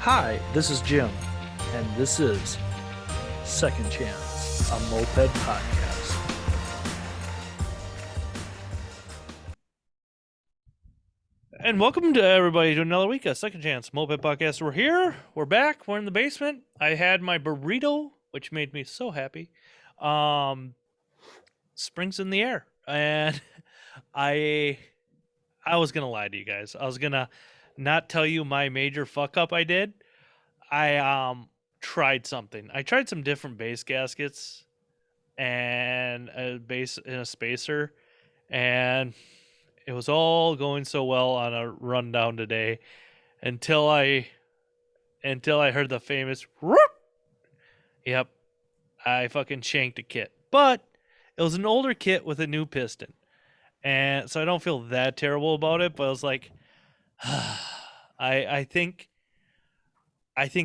Hi, this is Jim, and this is Second Chance, a Moped podcast. And welcome to everybody to another week of Second Chance Moped podcast. We're here, we're back, we're in the basement. I had my burrito, which made me so happy. Spring's in the air, and I was gonna lie to you guys. I was gonna not tell you my major fuck up I did. I tried something. I tried some different base gaskets and a base and a spacer, and it was all going so well on a rundown today until I heard the famous whoop. Yep, I fucking shanked a kit, but it was an older kit with a new piston, and so I don't feel that terrible about it. But I was like, I think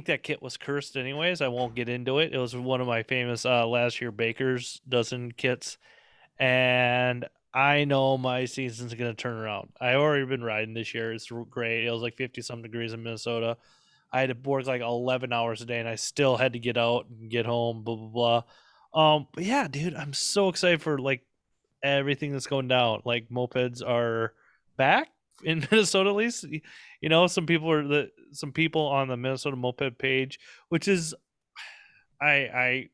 that kit was cursed anyways. I won't get into it. It was one of my famous last year Baker's dozen kits, and I know my season's going to turn around. I already been riding this year. It's great. It was like 50-some degrees in Minnesota. I had to work like 11 hours a day, and I still had to get out and get home, blah, blah, blah. But yeah, dude, I'm so excited for like everything that's going down. Like mopeds are back in Minnesota, at least. You know, some people on the Minnesota Moped page, which is I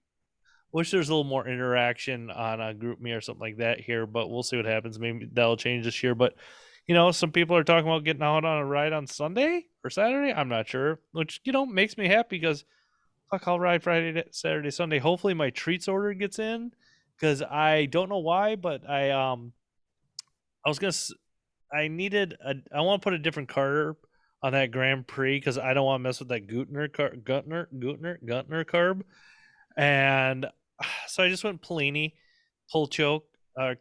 wish there's a little more interaction on a group me or something like that here, but we'll see what happens. Maybe that'll change this year. But you know, some people are talking about getting out on a ride on Sunday or Saturday. I'm not sure, which makes me happy because fuck, I'll ride Friday, Saturday, Sunday. Hopefully, my treats order gets in because I don't know why, but I was gonna I want to put a different carb on that Grand Prix because I don't want to mess with that Gutner carb. And so I just went Polini, pull choke,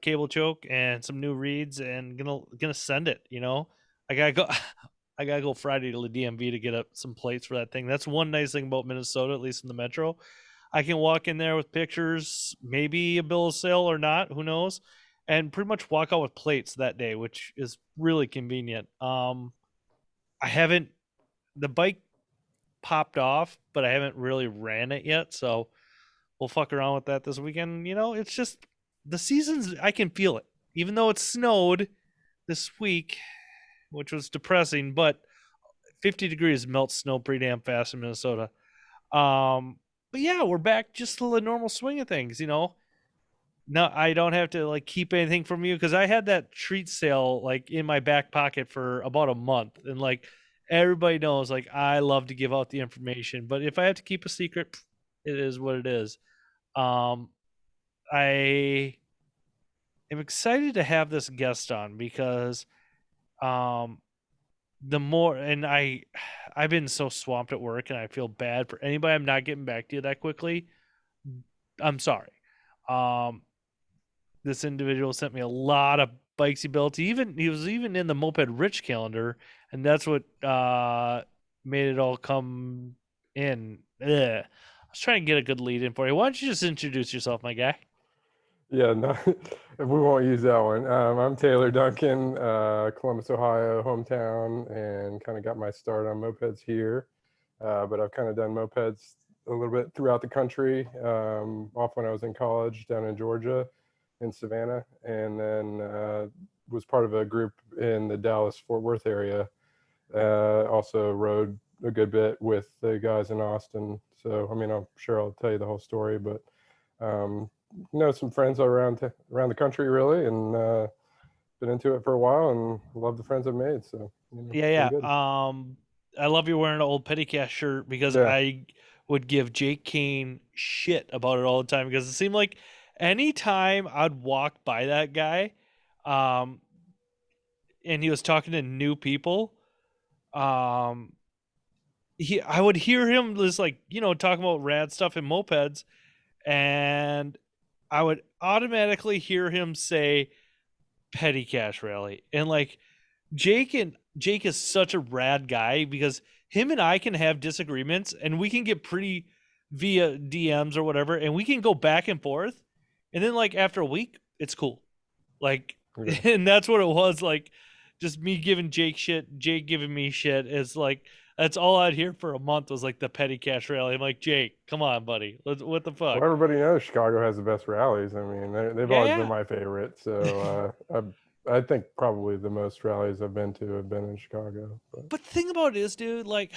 cable choke, and some new reeds, and gonna send it. I gotta go. I gotta go Friday to the DMV to get up some plates for that thing. That's one nice thing about Minnesota, at least in the metro. I can walk in there with pictures, maybe a bill of sale or not, who knows, and pretty much walk out with plates that day, which is really convenient. I haven't the bike popped off, but I haven't really ran it yet, so we'll fuck around with that this weekend. It's just the seasons. I can feel it, even though it snowed this week, which was depressing. But 50 degrees melts snow pretty damn fast in Minnesota. But yeah, we're back just to the normal swing of things. No, I don't have to like keep anything from you because I had that treat sale like in my back pocket for about a month, and like everybody knows, like I love to give out the information, but if I have to keep a secret, it is what it is. I am excited to have this guest on because the more and I've been so swamped at work, and I feel bad for anybody I'm not getting back to you that quickly. I'm sorry. This individual sent me a lot of bikes he built. He was even in the Moped Rich calendar, and that's what made it all come in. Ugh. I was trying to get a good lead in for you. Why don't you just introduce yourself, my guy? Yeah, no, we won't use that one. I'm Taylor Duncan, Columbus, Ohio, hometown, and kind of got my start on mopeds here. But I've kind of done mopeds a little bit throughout the country, off when I was in college down in Georgia, in Savannah, and then was part of a group in the Dallas-Fort Worth area. Also rode a good bit with the guys in Austin. So, I mean, I'm sure I'll tell you the whole story, but know some friends around the country really, and been into it for a while and love the friends I've made. So Yeah. good. I love you wearing an old Petty Cash shirt because Yeah. I would give Jake Kane shit about it all the time because it seemed like anytime I'd walk by that guy, and he was talking to new people, I would hear him just like talking about rad stuff and mopeds, and I would automatically hear him say Petty Cash Rally. And like Jake is such a rad guy because him and I can have disagreements and we can get pretty via DMs or whatever, and we can go back and forth, and then like after a week it's cool. Like Yeah. and that's what it was like just me giving Jake shit, Jake giving me shit. It's like that's all I'd hear for a month was like the petty cash rally. I'm like, Jake, come on, buddy. What the fuck? Well, everybody knows Chicago has the best rallies. I mean, they've always been Yeah, my favorite. yeah. So I think probably the most rallies I've been to have been in Chicago. But But the thing about it is, dude, like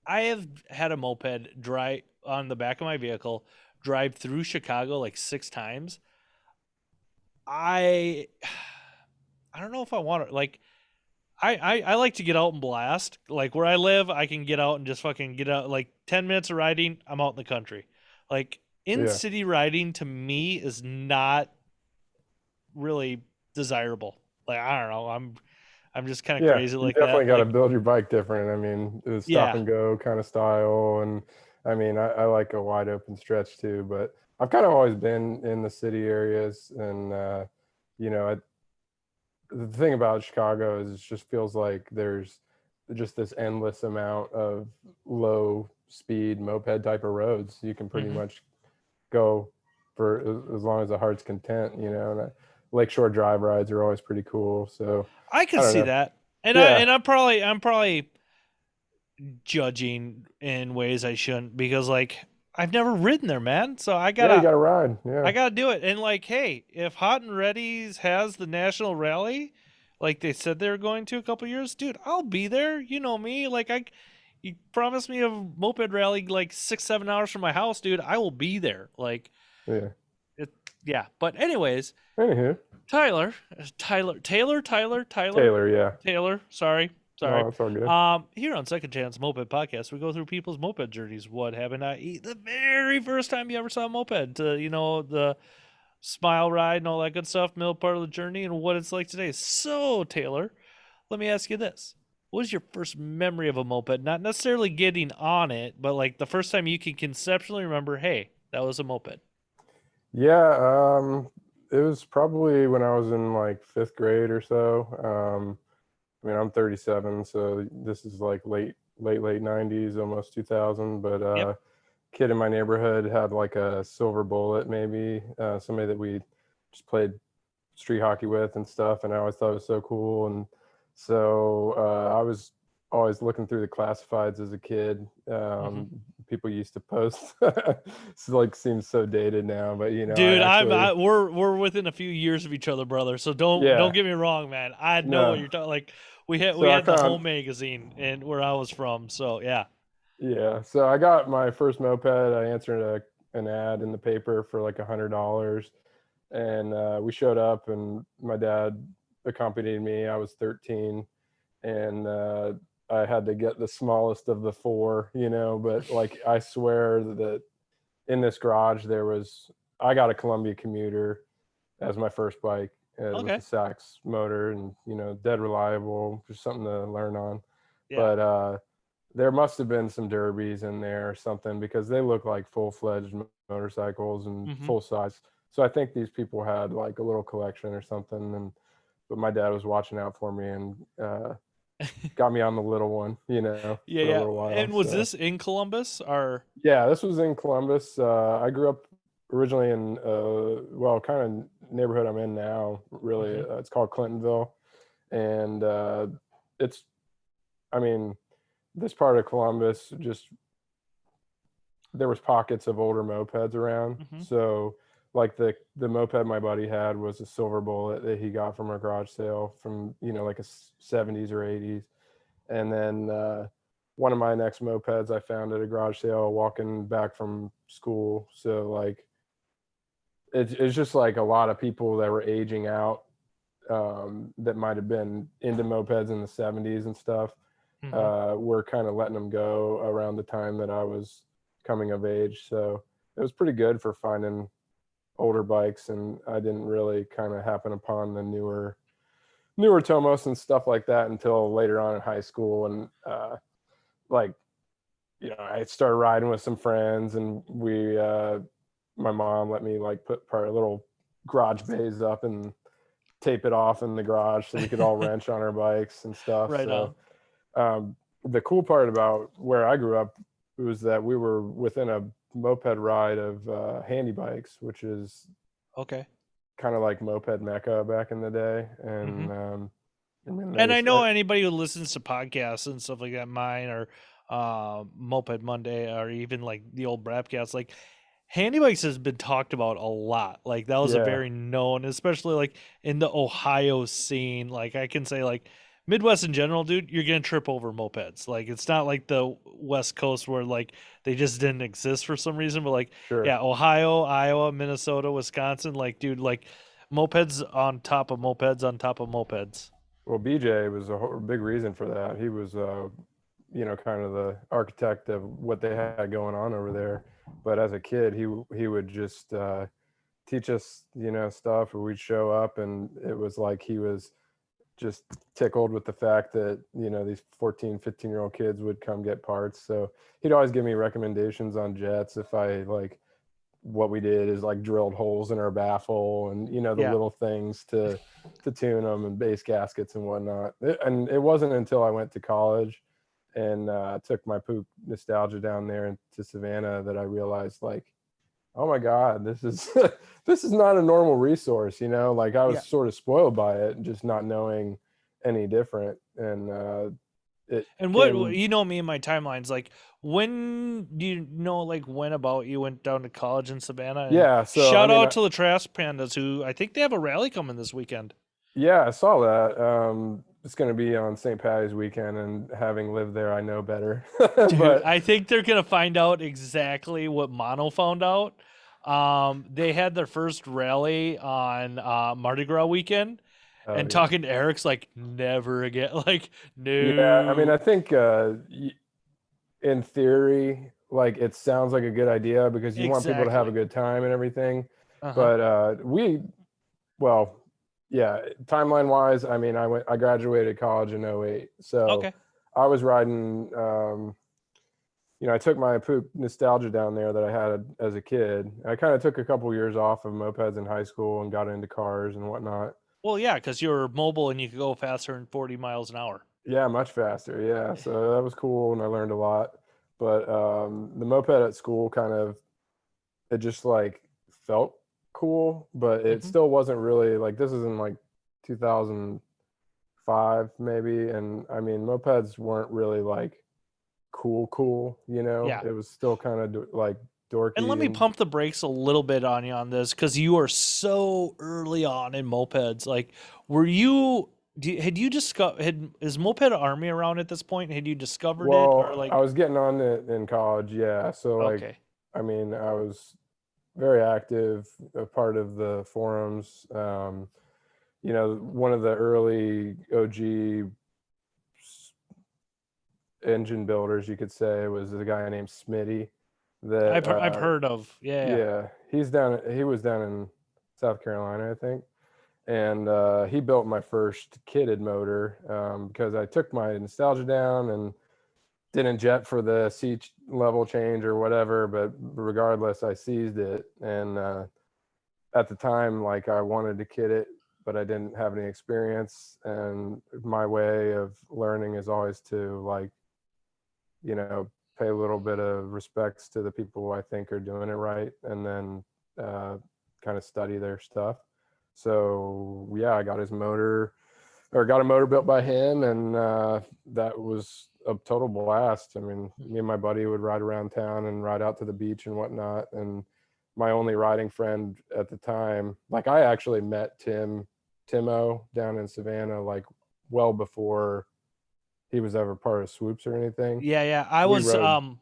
I have had a moped drive on the back of my vehicle, drive through Chicago like 6 times. I I don't know if I want to like I like to get out and blast. Like where I live, I can get out and just fucking get out. Like 10 minutes of riding, I'm out in the country. Like in yeah, city riding to me is not really desirable. Like I don't know, I'm just kind of yeah, crazy you like definitely that. got to Like build your bike different. I mean, the stop yeah, and go kind of style, and I mean, I like a wide open stretch too. But I've kind of always been in the city areas, and you know, the thing about Chicago is it just feels like there's just this endless amount of low speed moped type of roads. You can pretty hmm much go for as long as the heart's content, you know. And Lakeshore Drive rides are always pretty cool. So I I could don't see know. that. And I Yeah, and I'm probably judging in ways I shouldn't because like I've never ridden there, man. So I yeah, you gotta got to ride. I Yeah, gotta do it. And like, hey, if Hot and Ready's has the national rally, like they said they were going to a couple years, dude, I'll be there. You know me. Like you promised me a moped rally like 6-7 hours from my house, dude. I will be there. Like yeah. it, yeah. But anyways, Anywho, Tyler, Taylor, yeah. Taylor. Sorry. No, that's all good. Here on Second Chance Moped Podcast, we go through people's moped journeys. What happened? The very first time you ever saw a moped, to, the smile ride and all that good stuff, middle part of the journey, and what it's like today. So, Taylor, let me ask you this. What is your first memory of a moped? Not necessarily getting on it, but like the first time you can conceptually remember, hey, that was a moped. Yeah, it was probably when I was in like fifth grade or so. I mean, I'm 37, so this is like late 90s, almost 2000. But Yep. kid in my neighborhood had like a silver bullet, maybe somebody that we just played street hockey with and stuff, and I always thought it was so cool. And so I was always looking through the classifieds as a kid. hmm People used to post. It's like seems so dated now, but you know, I Dude, actually, we're within a few years of each other, brother. So don't yeah, get me wrong, man. I know what no. you're talking. Like we So I had the found, home magazine and where I was from. So yeah. yeah. So I got my first moped. I answered an ad in the paper for like $100, and we showed up, and my dad accompanied me. I was 13, and I had to get the smallest of the four, you know. But like, I swear that in this garage there was, I got a Columbia Commuter as my first bike with Okay. the Sax motor, and you know, dead reliable, just something to learn on. Yeah. But there must have been some derbies in there or something, because they look like full-fledged motorcycles and hmm full size. So I think these people had like a little collection or something. And but my dad was watching out for me, and got me on the little one, you know, Yeah, for a yeah. little while. And was So this in Columbus or yeah, this was in Columbus. I grew up originally in well, kind of neighborhood I'm in now. Really, hmm it's called Clintonville, and it's, I mean, this part of Columbus, just there was pockets of older mopeds around. hmm So like the moped my buddy had was a silver bullet that he got from a garage sale from, you know, like a 70s or 80s. And then one of my next mopeds I found at a garage sale walking back from school. So like it's just like a lot of people that were aging out, that might have been into mopeds in the 70s and stuff, hmm were kind of letting them go around the time that I was coming of age. So it was pretty good for finding older bikes, and I didn't really kind of happen upon the newer Tomos and stuff like that until later on in high school. And like, you know, I started riding with some friends, and we my mom let me like put part of little garage bays up and tape it off in the garage so we could all wrench on our bikes and stuff. right So on. the cool part about where I grew up was that we were within a moped ride of handy bikes, which is Okay. kind of like moped mecca back in the day. hmm And I mean, And I there's know anybody who listens to podcasts and stuff like that, mine or Moped Monday, or even like the old Brapcast, like handy bikes has been talked about a lot. Like that was a yeah, very known, especially like in the Ohio scene. Like I can say like Midwest in general, dude, you're gonna trip over mopeds. Like it's not like the West Coast where like they just didn't exist for some reason, but like sure. yeah, Ohio, Iowa, Minnesota, Wisconsin, like dude, like mopeds on top of mopeds on top of mopeds. Well, BJ was a big reason for that. He was, kind of the architect of what they had going on over there. But as a kid, he would just teach us, stuff, or we'd show up, and it was like he was just tickled with the fact that these 14, 15-year-old kids would come get parts. So he'd always give me recommendations on jets if I like what we did is like drilled holes in our baffle and the Yeah. little things to tune them and base gaskets and whatnot. And it wasn't until I went to college and took my poop nostalgia down there to Savannah that I realized like, oh my God, this is this is not a normal resource. Like I was Yeah. sort of spoiled by it and just not knowing any different. And it And what came. you know me and my timelines, like when do you know like when about you went down to college in Savannah? And Yeah, so I shout mean, out to the Trash Pandas who I think they have a rally coming this weekend. yeah, I saw that. It's going to be on St. Patty's weekend, and having lived there, I know better. Dude, But I think they're gonna find out exactly what Mono found out. They had their first rally on Mardi Gras weekend, oh and yeah, talking to Eric's like never again. Like, yeah. I mean, no. I think in theory, like it sounds like a good idea because you want people to have a Exactly. good time and everything. Uh-huh. But well, yeah, timeline wise, I mean, I graduated college in '08, so Okay. I was riding. I took my poop nostalgia down there that I had as a kid. I kind of took a couple years off of mopeds in high school and got into cars and whatnot. Well, yeah, because you're mobile and you could go faster than 40 miles an hour. Yeah, much faster. Yeah, so that was cool and I learned a lot. But the moped at school kind of it just like felt cool, but it Hmm. still wasn't really like this is in like 2005 maybe, and I mean mopeds weren't really like cool. Yeah. It was still kind of like And let dorky me and pump the brakes a little bit on you on this because you are so early on in mopeds. Like, were you? Had you discovered? Is Moped Army around at this point? Had you discovered it or well, I like? was getting on it in college, yeah. So like, Okay. I mean, I was very active, a part of the forums. One of the early OG engine builders, you could say, was a guy named Smitty. That I've heard of. Yeah. Yeah. yeah, he was down in South Carolina, I think, and he built my first kitted motor because I took my nostalgia down and didn't jet for the seat level change or whatever, but regardless, I seized it. And at the time, like I wanted to kit it, but I didn't have any experience. And my way of learning is always to like, pay a little bit of respects to the people I think are doing it right, and then kind of study their stuff. So yeah, I got his motor or got a motor built by him, and that was a total blast. I mean, me and my buddy would ride around town and ride out to the beach and whatnot. And my only riding friend at the time, like I actually met Timo down in Savannah, like well before he was ever part of Swoops or anything. Yeah. Yeah. I We was. rode.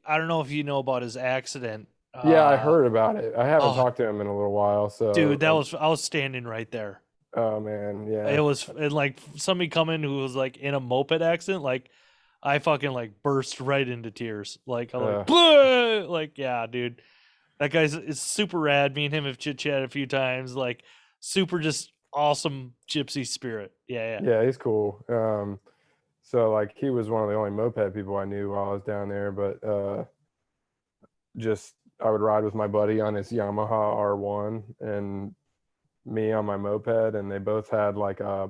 I don't know if you know about his accident. Yeah, I heard about it. I haven't Oh, talked to him in a little while, dude, so I was standing right there. oh man, It yeah, was and like somebody coming who was like in a moped accident, like I fucking like burst right into tears. Like I like, uh, "Bleh!" Like yeah, dude, that guy's is super rad. Me and him have chit chatted a few times. Like super, just awesome gypsy spirit. Yeah, yeah. yeah, he's cool. So like he was one of the only moped people I knew while I was down there, but just I would ride with my buddy on his Yamaha R1 and me on my moped, and they both had like a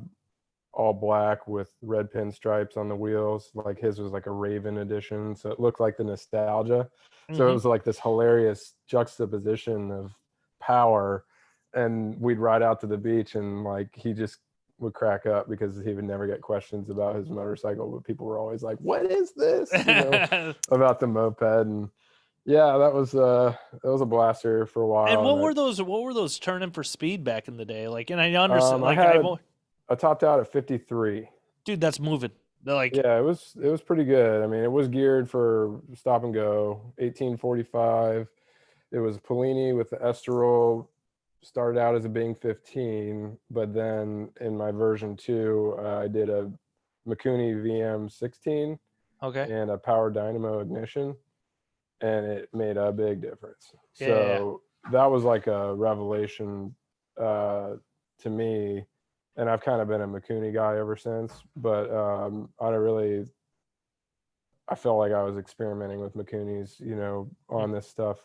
all black with red pinstripes on the wheels. Like his was like a Raven edition, so it looked like the nostalgia. So it Hmm. was like this hilarious juxtaposition of power. And we'd ride out to the beach, and like he just would crack up because he would never get questions about his motorcycle, but people were always like, "What is this?" About the moped. And yeah, that was a blaster for a And while. what were those turning for speed back in the day? Like, and I understand, I like, had a topped out at 53. dude, that's moving. They're like, Yeah, it was pretty good. I mean, it was geared for stop and go, 1845. It was Polini with the Estoril. Started out as a Bing 15, but then in my version 2, I did a Mikuni VM 16 okay, and a power dynamo ignition, and it made a big difference. yeah. So that was like a revelation to me, and I've kind of been a Mikuni guy ever since. But I felt like I was experimenting with Mikunis, on this stuff.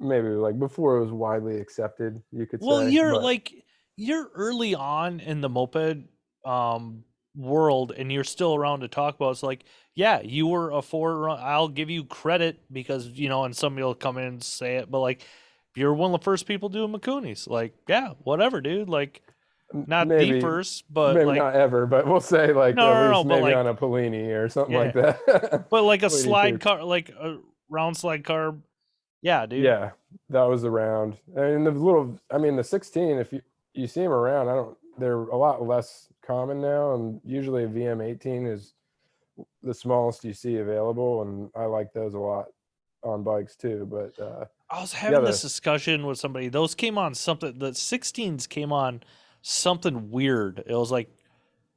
Maybe like before it was widely accepted, you could Well, say. But you're early on in the moped world, and you're still around to talk about. It's like, yeah, you were a forerunner. I'll give you credit because and somebody will come in and say it, but like, you're one of the first people doing Makunis. Like, yeah, whatever, dude. Like, not the maybe first, but maybe like, not ever, but we'll say like no, at no, no, least but maybe like, on a Polini or something yeah, like that. but like a Polini slide too. car, like a round slide car. Yeah, dude. Yeah, that was around. And the 16, if you see them around, they're a lot less common now, and usually a VM 18 is the smallest you see available, and I like those a lot on bikes too. But I was yeah, having this discussion with somebody. Those came on something. The 16s came on something weird. It was like,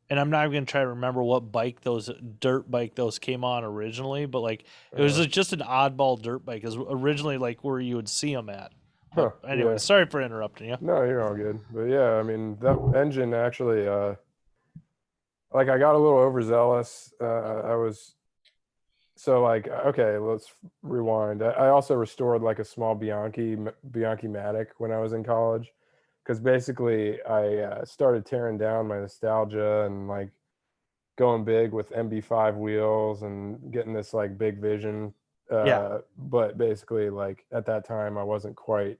and I'm not even gonna try to remember what bike those dirt bike those came on originally, but like it was uh, just an oddball dirt bike. Is originally like where you would see them at. But anyway, yeah, sorry for interrupting you. no, you're all good. But yeah, I mean that engine actually, like I got a little overzealous. I was So like, okay, let's rewind. I also restored like a small Bianchi Matic when I was in college, because basically I started tearing down my nostalgia and like going big with MB5 wheels and getting this like big vision. Yeah, But basically, like at that time, I wasn't quite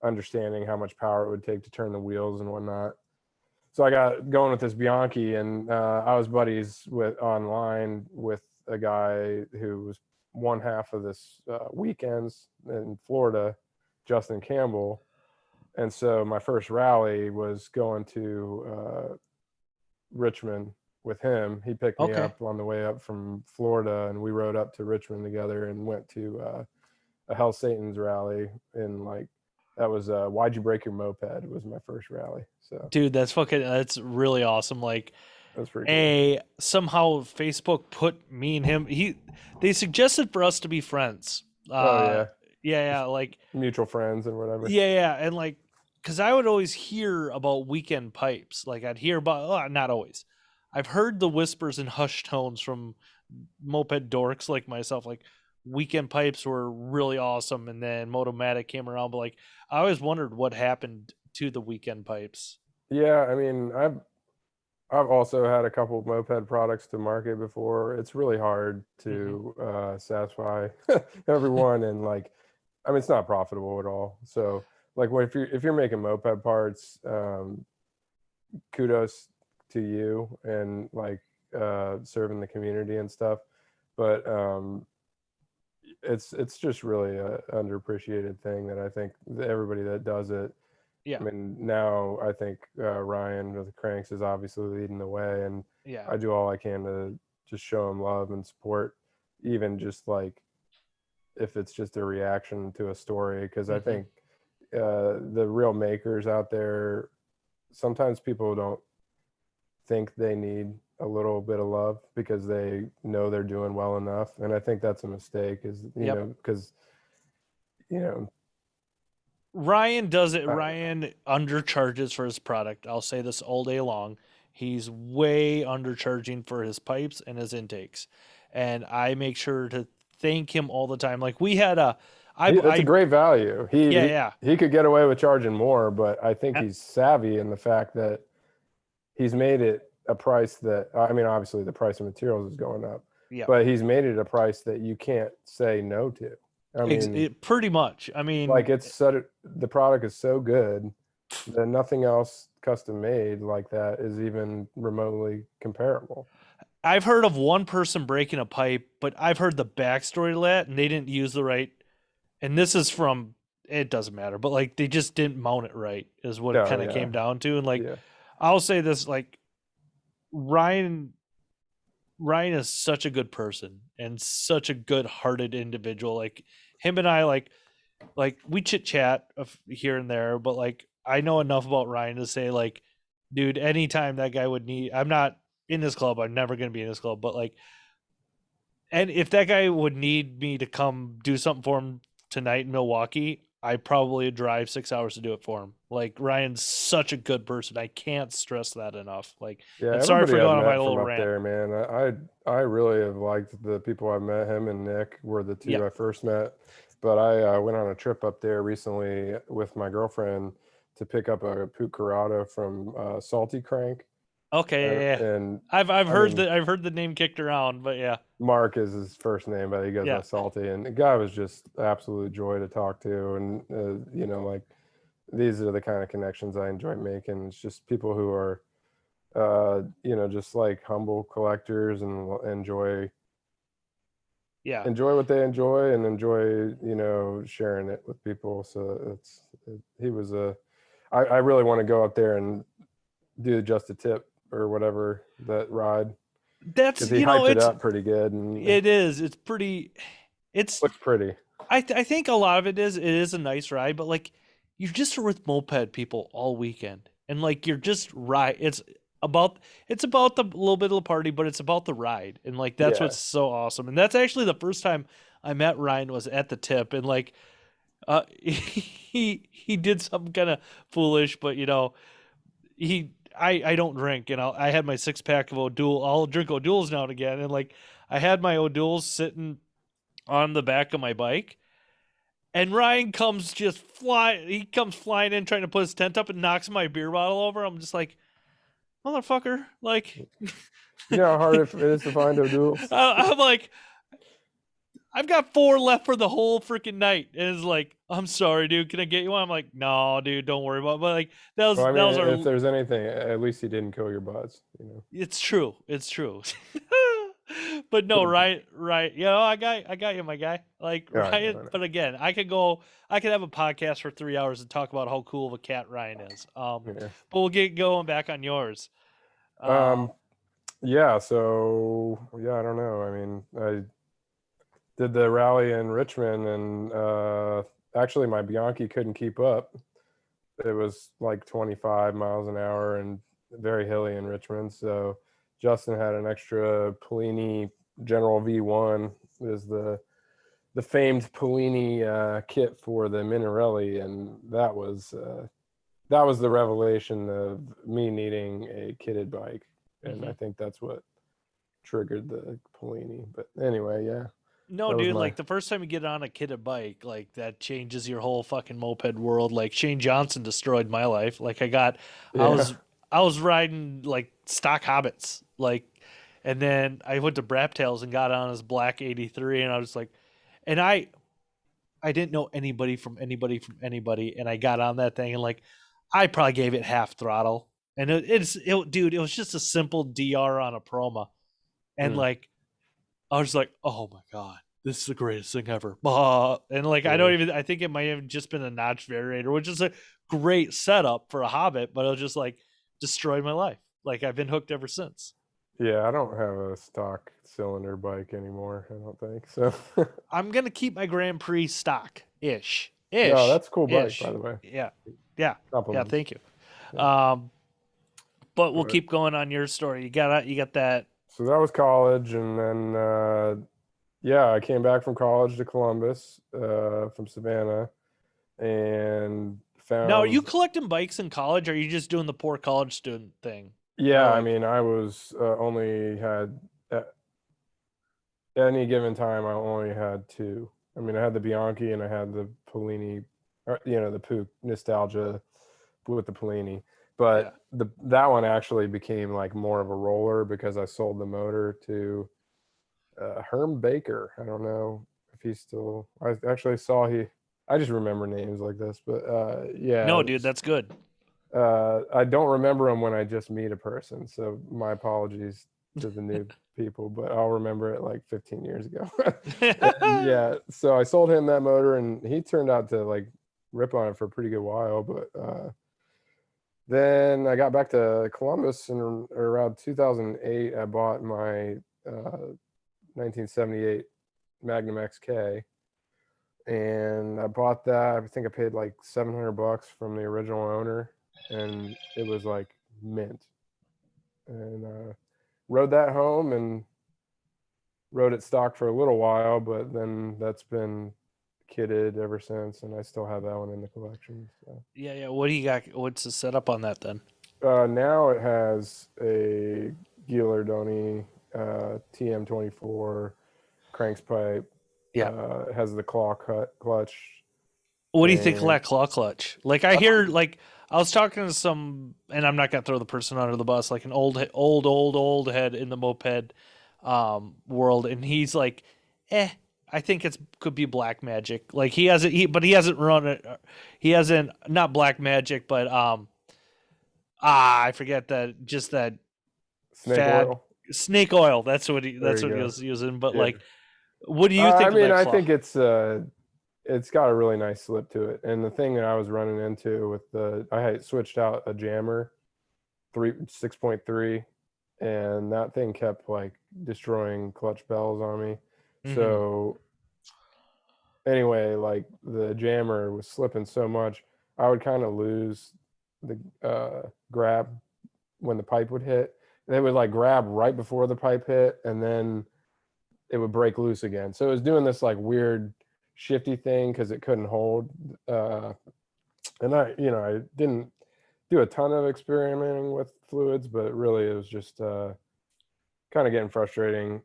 understanding how much power it would take to turn the wheels and whatnot. So I got going with this Bianchi, and I was buddies with online with a guy who was one half of this weekends in Florida, Justin Campbell. And so my first rally was going to Richmond with him. He picked me okay. up on the way up from Florida, and we rode up to Richmond together and went to a Hell Satan's rally. In like, that was Why'd You Break Your Moped was my first rally. So Dude, that's really awesome. Like, that's pretty cool. somehow Facebook put me and him. They suggested for us to be friends. Oh yeah, Yeah, just like, mutual friends and whatever. yeah, and like, because I would always hear about weekend pipes. Like, I'd hear about, not always. I've heard the whispers and hushed tones from moped dorks like myself. Like, weekend pipes were really awesome, and then Motomatic came around. But like, I always wondered what happened to the weekend pipes. Yeah, I mean, I've also had a couple of moped products to market before. It's really hard Hmm. to satisfy everyone, and like, I mean, it's not profitable at all. So, like, if you're making moped parts, kudos to you and like serving the community and stuff. But it's just really a underappreciated thing that I think everybody that does it. Yeah, I mean, now I think Ryan with the Cranks is obviously leading the way, and yeah. I do all I can to just show him love and support, even just like if it's just a reaction to a story. Because I Hmm. think the real makers out there, sometimes people don't think they need a little bit of love because they know they're doing well enough, and I think that's a mistake. Is Yep. because you know Ryan does it. I, Ryan undercharges for his product. I'll say this all day long. He's way undercharging for his pipes and his intakes, and I make sure to thank him all the time. Like, we had that's a great value. yeah, He yeah, he could get away with charging more, but I think uh, he's savvy in the fact that he's made it a price that, I mean, obviously the price of materials is going up, yeah. but he's made it a price that you can't say no to. I mean, Pretty much. I mean, like the product is so good that nothing else custom made like that is even remotely comparable. I've heard of one person breaking a pipe, but I've heard the backstory to that, and they didn't use the right. And this is from, it doesn't matter, but like they just didn't mount it right, is what it Oh kind of came yeah, down to. And like, yeah, I'll say this, like Ryan, Ryan is such a good person and such a good-hearted individual. Like him and I, like we chit chat here and there, but like I know enough about Ryan to say, like, dude, anytime that guy would need, I'm not in this club, I'm never going to be in this club, but like, and if that guy would need me to come do something for him tonight in Milwaukee, I probably drive 6 hours to do it for him. Like Ryan's such a good person. I can't stress that enough. Like, yeah. and sorry Everybody for I've going on my met little from up rant. there, man, I really have liked the people I've met. Him and Nick were the Yeah. two I first met, but I went on a trip up there recently with my girlfriend to pick up a Puke Corrado from Salty Crank, Okay. Yeah. and I've I heard mean, that, I've heard the name kicked around, but yeah. Mark is his first name, but he goes by Yeah. Salty. And the guy was just absolute joy to talk to. And, like these are the kind of connections I enjoy making. It's just people who are, just like humble collectors and Yeah. enjoy what they enjoy and enjoy, sharing it with people. So he was I really want to go up there and do just a tip or whatever that ride That's, because he hyped it it's, up pretty good and it it is, it's pretty, it's, looks pretty. I think a lot of it is a nice ride, but like you're just with moped people all weekend, and like you're just ride. It's about the little bit of the party, but it's about the ride, and like that's Yeah. what's so awesome. And that's actually the first time I met Ryan was at the tip, and like he did something kind of foolish, but I don't drink, and I had my 6 pack of O'Doul. I'll drink O'Douls now and again, and like I had my O'Douls sitting on the back of my bike. And Ryan comes just flying. He comes flying in, trying to put his tent up, and knocks my beer bottle over. I'm just like, motherfucker! Like, You know how hard it is to find O'Douls? I'm like, I've got 4 left for the whole freaking night, and it's like, I'm sorry, dude. Can I get you one? I'm like, no, dude, don't worry about it. But like, Well, I that mean, was if our. there's anything, at least he didn't kill your buzz, It's true. It's true. But no, Couldn't- right. I got you, my guy. Like Yeah, I know, Ryan, I know. but again, I could have a podcast for 3 hours and talk about how cool of a cat Ryan is. Yeah. But we'll get going back on yours. Um, yeah, so yeah, I don't know. I mean, I did the rally in Richmond and actually my Bianchi couldn't keep up. It was like 25 miles an hour and very hilly in Richmond. So Justin had an extra Polini General V1 is the famed Polini kit for the Minarelli, and that was the revelation of me needing a kitted bike, and I think that's what triggered the Polini. But anyway, yeah, No, that was dude, my like the first time you get on a kitted bike, like that changes your whole fucking moped world. Like Shane Johnson destroyed my life. Like I yeah. was riding like stock hobbits, like, and then I went to Braptails and got on his black 83, and I was like, and I didn't know anybody from anybody from anybody, and I got on that thing and like I probably gave it half throttle, and dude, it was just a simple DR on a Proma, and Mm, like I was like, oh my god, this is the greatest thing ever, and like yeah. I think it might have just been a notch variator, which is a great setup for a Hobbit, but it was just like destroyed my life. Like I've been hooked ever since. Yeah, I don't have a stock cylinder bike anymore. I don't think so. I'm gonna keep my Grand Prix stock ish, No, that's a cool bike, by ish. the way. Yeah, yeah, yeah. Compliments. Thank you. Yeah. But we'll But keep going on your story. You got that. so that was college, and then yeah, I came back from college to Columbus from Savannah, and Now, are you found. collecting bikes in college, or are you just doing the poor college student thing? Yeah, Or I like, mean, I was only had at any given time, I only had two. I mean, I had the Bianchi and I had the Polini, or, the Puch nostalgia with the Polini. yeah. But that one actually became like more of a roller because I sold the motor to Herm Baker. I don't know if he's still. I actually saw he. I just remember names like this, but yeah. No, dude, that's good. I don't remember them when I just meet a person, so my apologies to the new people, but I'll remember it like 15 years ago. And yeah, so I sold him that motor, and he turned out to like rip on it for a pretty good while. But then I got back to Columbus, and around 2008, I bought my 1978 Magnum XK, and I bought that. I think I paid like $700 from the original owner, and it was like mint. And rode that home and rode it stock for a little while, but then that's been kitted ever since, and I still have that one in the collection. So Yeah. What do you got? What's the setup on that then? now it has a Gilardoni TM24 cranks pipe. Yeah. It has the claw cut clutch, What do you think of and that claw clutch? Like I hear, like I was talking to some, and I'm not gonna throw the person under the bus, like an old head in the moped world, and he's like, I think it's could be black magic. Like but he hasn't run it. He hasn't not black magic, but I forget that just that snake fad oil. snake oil. There That's you what he go. was using. But Yeah. like, what do you I think of mean, that I claw? think it's got a really nice slip to it. And the thing that I was running into with I had switched out a jammer 6.3, and that thing kept like destroying clutch bells on me. Hmm. So anyway, like the jammer was slipping so much, I would kind of lose the grab when the pipe would hit. And it would like grab right before the pipe hit, and then it would break loose again. So it was doing this like weird shifty thing because it couldn't hold. Uh, and I didn't do a ton of experimenting with fluids, but really it was just kind of getting frustrating.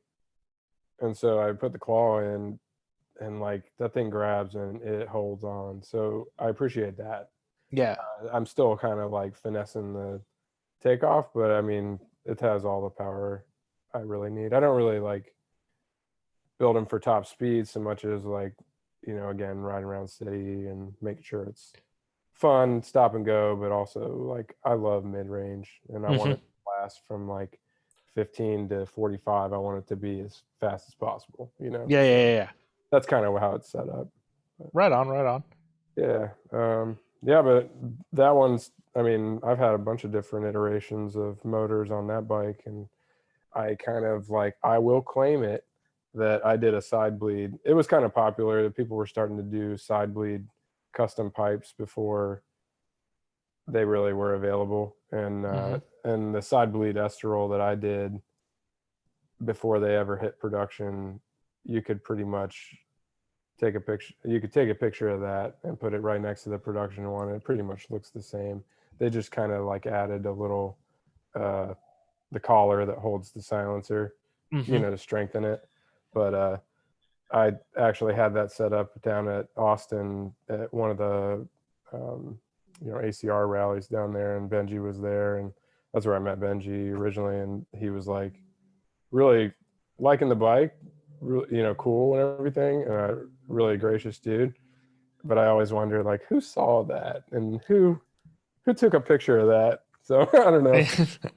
And so I put the claw in, and like that thing grabs and it holds on. So I appreciate that. Yeah. I'm still kind of like finessing the takeoff, but I mean, it has all the power I really need. I don't really like build them for top speed so much as like, again, riding around city and making sure it's fun, stop and go, but also like I love mid range, and I want Hmm. it to last from like 15 to 45. I want it to be as fast as possible, So Yeah. that's kind of how it's set up. But Right on, right on. yeah. Yeah, but that one's, I mean, I've had a bunch of different iterations of motors on that bike, and I kind of like, I will claim it that I did a side bleed. It was kind of popular that people were starting to do side bleed custom pipes before they really were available. Hmm. And the side bleed esterol that I did before they ever hit production, you could pretty much take a picture. You could take a picture of that and put it right next to the production one. It pretty much looks the same. They just kind of like added a little uh, the collar that holds the silencer, Hmm. to strengthen it. But I actually had that set up down at Austin at one of the ACR rallies down there, and Benji was there, and that's where I met Benji originally, and he was like really liking the bike, really, cool and everything, and a really gracious dude. But I always wondered like who saw that and who took a picture of that. So I don't know.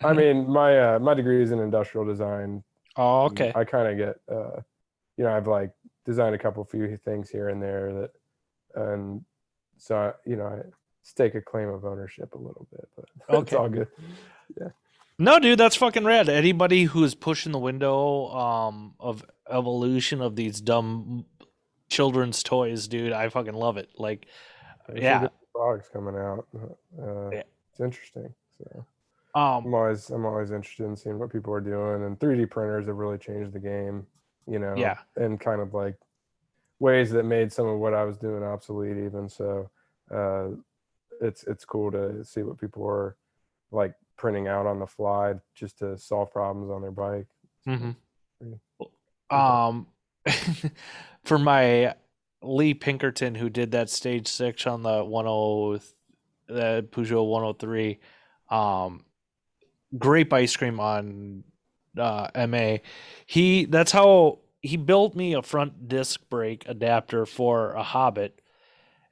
I mean, my degree is in industrial design. Oh, And okay. I kind of get I've like designed a couple few things here and there that, and so I stake a claim of ownership a little bit, but it's Okay. all good. Yeah. No, dude, that's fucking rad. Anybody who's pushing the window of evolution of these dumb children's toys, dude, I fucking love it. Like, There's some yeah. good products coming out. Yeah. It's interesting. So Um I'm always interested in seeing what people are doing, and 3D printers have really changed the game, yeah. and kind of like ways that made some of what I was doing obsolete even. So uh, it's cool to see what people are like printing out on the fly just to solve problems on their bike. So Hmm. pretty, pretty tough. Um for my Lee Pinkerton who did that stage 6 on the 10 the Peugeot 103, um grape ice cream on MA. That's how he built me a front disc brake adapter for a Hobbit,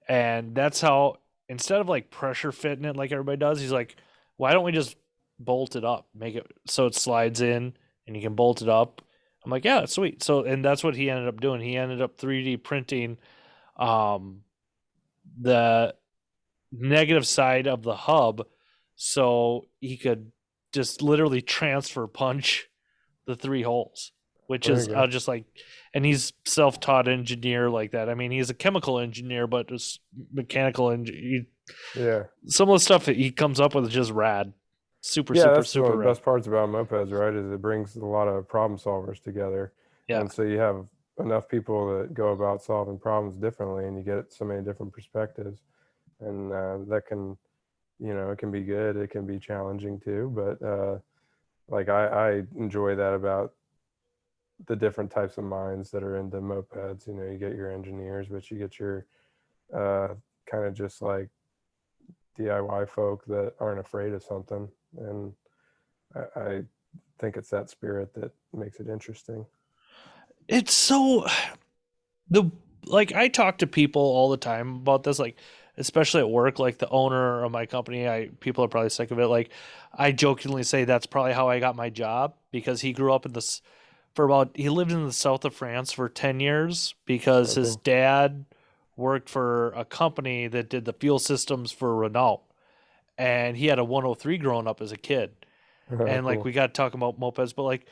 and that's how. instead of like pressure fitting it like everybody does, he's like, why don't we just bolt it up, make it so it slides in and you can bolt it up. I'm like, yeah, that's sweet. So, and that's what he ended up doing. He ended up 3D printing um, the negative side of the hub so he could just literally transfer punch the three holes, which There is you go. just like, and he's self-taught engineer like that. I mean, he's a chemical engineer, but just mechanical engineer. Yeah. Some of the stuff that he comes up with is just rad, super, Yeah, super, that's one super of the rad. best parts about mopeds, right? Is it brings a lot of problem solvers together. Yeah, And so you have enough people that go about solving problems differently and you get so many different perspectives. And that can, it can be good, it can be challenging too. But like I enjoy that about the different types of minds that are into mopeds. You get your engineers, but you get your uh, kind of just like DIY folk that aren't afraid of something. And I think it's that spirit that makes it interesting. it's so the like I talk to people all the time about this, like especially at work, like the owner of my company. I People are probably sick of it. Like I jokingly say that's probably how I got my job because he grew up in this for about he lived in the south of France for 10 years because Oh, his cool. dad worked for a company that did the fuel systems for Renault and he had a 103 growing up as a kid. And like Cool. we got talking about mopeds, but like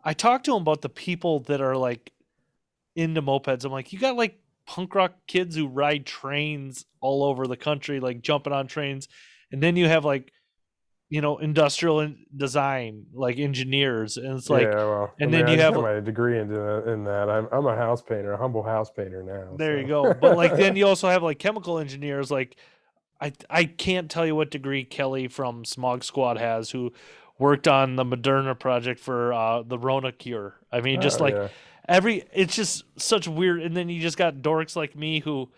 I talked to him about the people that are like into mopeds. I'm like, you got like punk rock kids who ride trains all over the country, like jumping on trains, and then you have like industrial design, like engineers, and it's like, Yeah, well, I and mean, then I you just have got my degree in that. I'm a house painter, a humble house painter now. there you So, go. But like then you also have like chemical engineers, like I can't tell you what degree Kelly from Smog Squad has, who worked on the Moderna project for the Rona cure. I mean, just oh like yeah, it's just such weird. And then you just got dorks like me who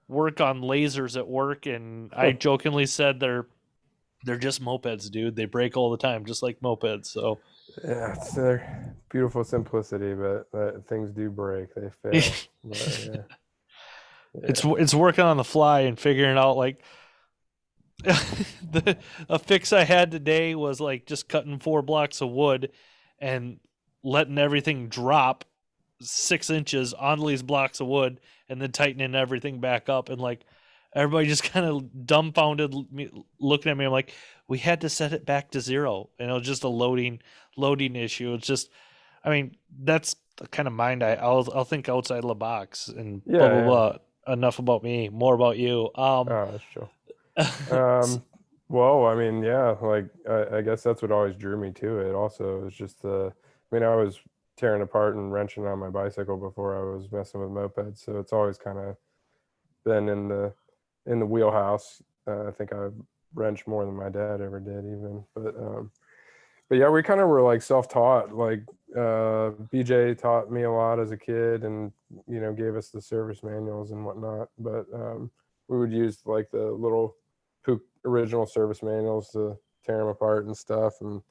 work on lasers at work, and I jokingly said they're just mopeds, dude. They break all the time, just like mopeds. So yeah, it's their beautiful simplicity, but things do break, they fail. But yeah, yeah, it's working on the fly and figuring out like a fix I had today was like just cutting 4 blocks of wood and letting everything drop 6 inches onto these blocks of wood and then tightening everything back up and like everybody just kind of dumbfounded looking at me. I'm like, we had to set it back to zero and it was just a loading issue. It's just, I mean, that's the kind of mind I'll think outside of the box and blah blah yeah, blah. Enough about me, more about you. yeah. Oh, that's true. Well, I mean, yeah, like I guess that's what always drew me to it. Also, it's just I mean, I was tearing apart and wrenching on my bicycle before I was messing with mopeds, so it's always kind of been in the wheelhouse. I think I wrenched more than my dad ever did, even. But yeah, we kind of were like self-taught. Like BJ taught me a lot as a kid, and gave us the service manuals and whatnot. But we would use like the little original service manuals to tear them apart and stuff. And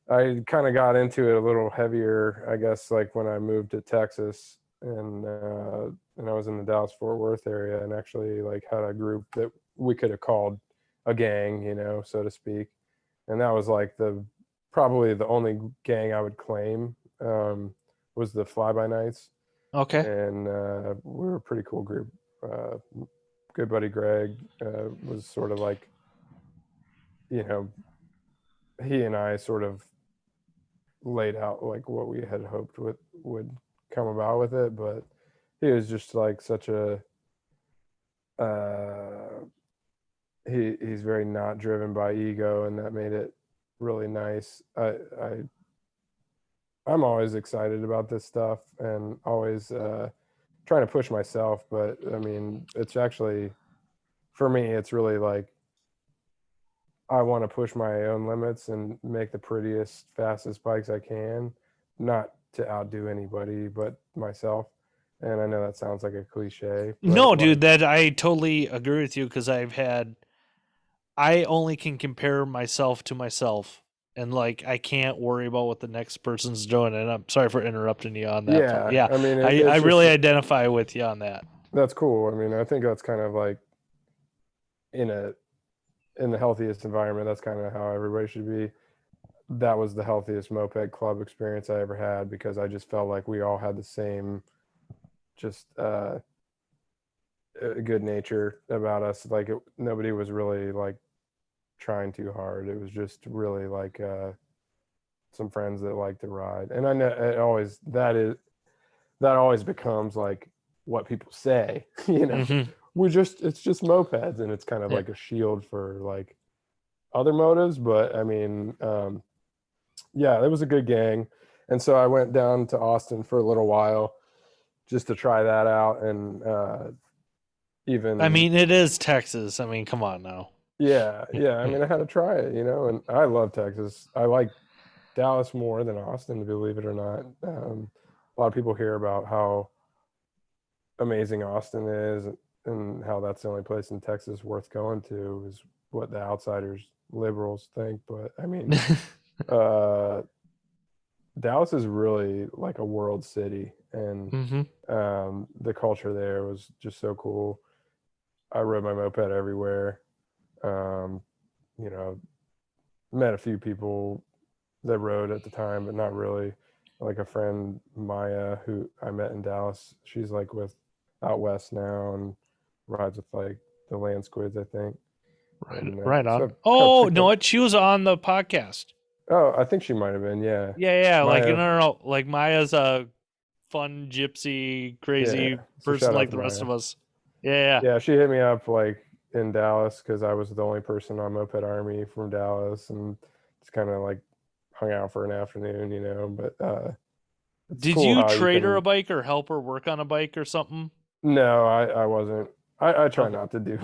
I kind of got into it a little heavier, I guess, like when I moved to Texas and I was in the Dallas Fort Worth area and actually like had a group that we could have called a gang, so to speak. And that was like the probably the only gang I would claim was the Fly By Nights, Okay. and we were a pretty cool group. Uh, Good buddy Greg was sort of like, you know, he and I sort of laid out like what we had hoped would come about with it, but he was just like such a uh, he's very not driven by ego, and that made it really nice. I'm always excited about this stuff and always trying to push myself, but I mean, it's actually for me, it's really like I want to push my own limits and make the prettiest, fastest bikes I can, not to outdo anybody but myself. And I know that sounds like a cliche, No, but dude, like, that I totally agree with you because I only can compare myself to myself. And like I can't worry about what the next person's doing. And I'm sorry for interrupting you on that part. yeah, Yeah, I mean, I it's just really identify with you on that. that's cool. I mean, I think that's kind of like in the healthiest environment. That's kind of how everybody should be. That was the healthiest moped club experience I ever had, because I just felt like we all had the same just good nature about us. Like nobody was really like trying too hard. It was just really like some friends that like to ride. And I know that always becomes like what people say, Mm-hmm. it's just mopeds, and it's kind of Yeah. like a shield for like other motives. But I mean, yeah, it was a good gang. And so I went down to Austin for a little while just to try that out. And I even, mean, it is Texas. I mean, come on now. yeah, I mean, I had to try it, and I love Texas. I like Dallas more than Austin, believe it or not. A lot of people hear about how amazing Austin is, and how that's the only place in Texas worth going to, is what the outsiders, liberals, think. But I mean, uh, Dallas is really like a world city, and Mm-hmm. the culture there was just so cool. I rode my moped everywhere. Um, you know, met a few people that rode at the time, but not really. Like a friend, Maya, who I met in Dallas, she's like with out west now and rides with like the Land Squids, I think. Right, And right so on. I've kind of Oh, picked no, up. what? She was on the podcast. Oh, I think she might have been. Yeah, Yeah, yeah. Like, no, Maya. no, no. Like, Maya's a fun, gypsy, Yeah. crazy So person shout out like to the rest Maya. of us. Yeah, Yeah, she hit me up like in Dallas because I was the only person on Moped Army from Dallas, and just kind of like hung out for an afternoon, But it's Did cool you how you trade her a can. bike or help her work on a bike or something? No, I wasn't. I try Okay. not to do.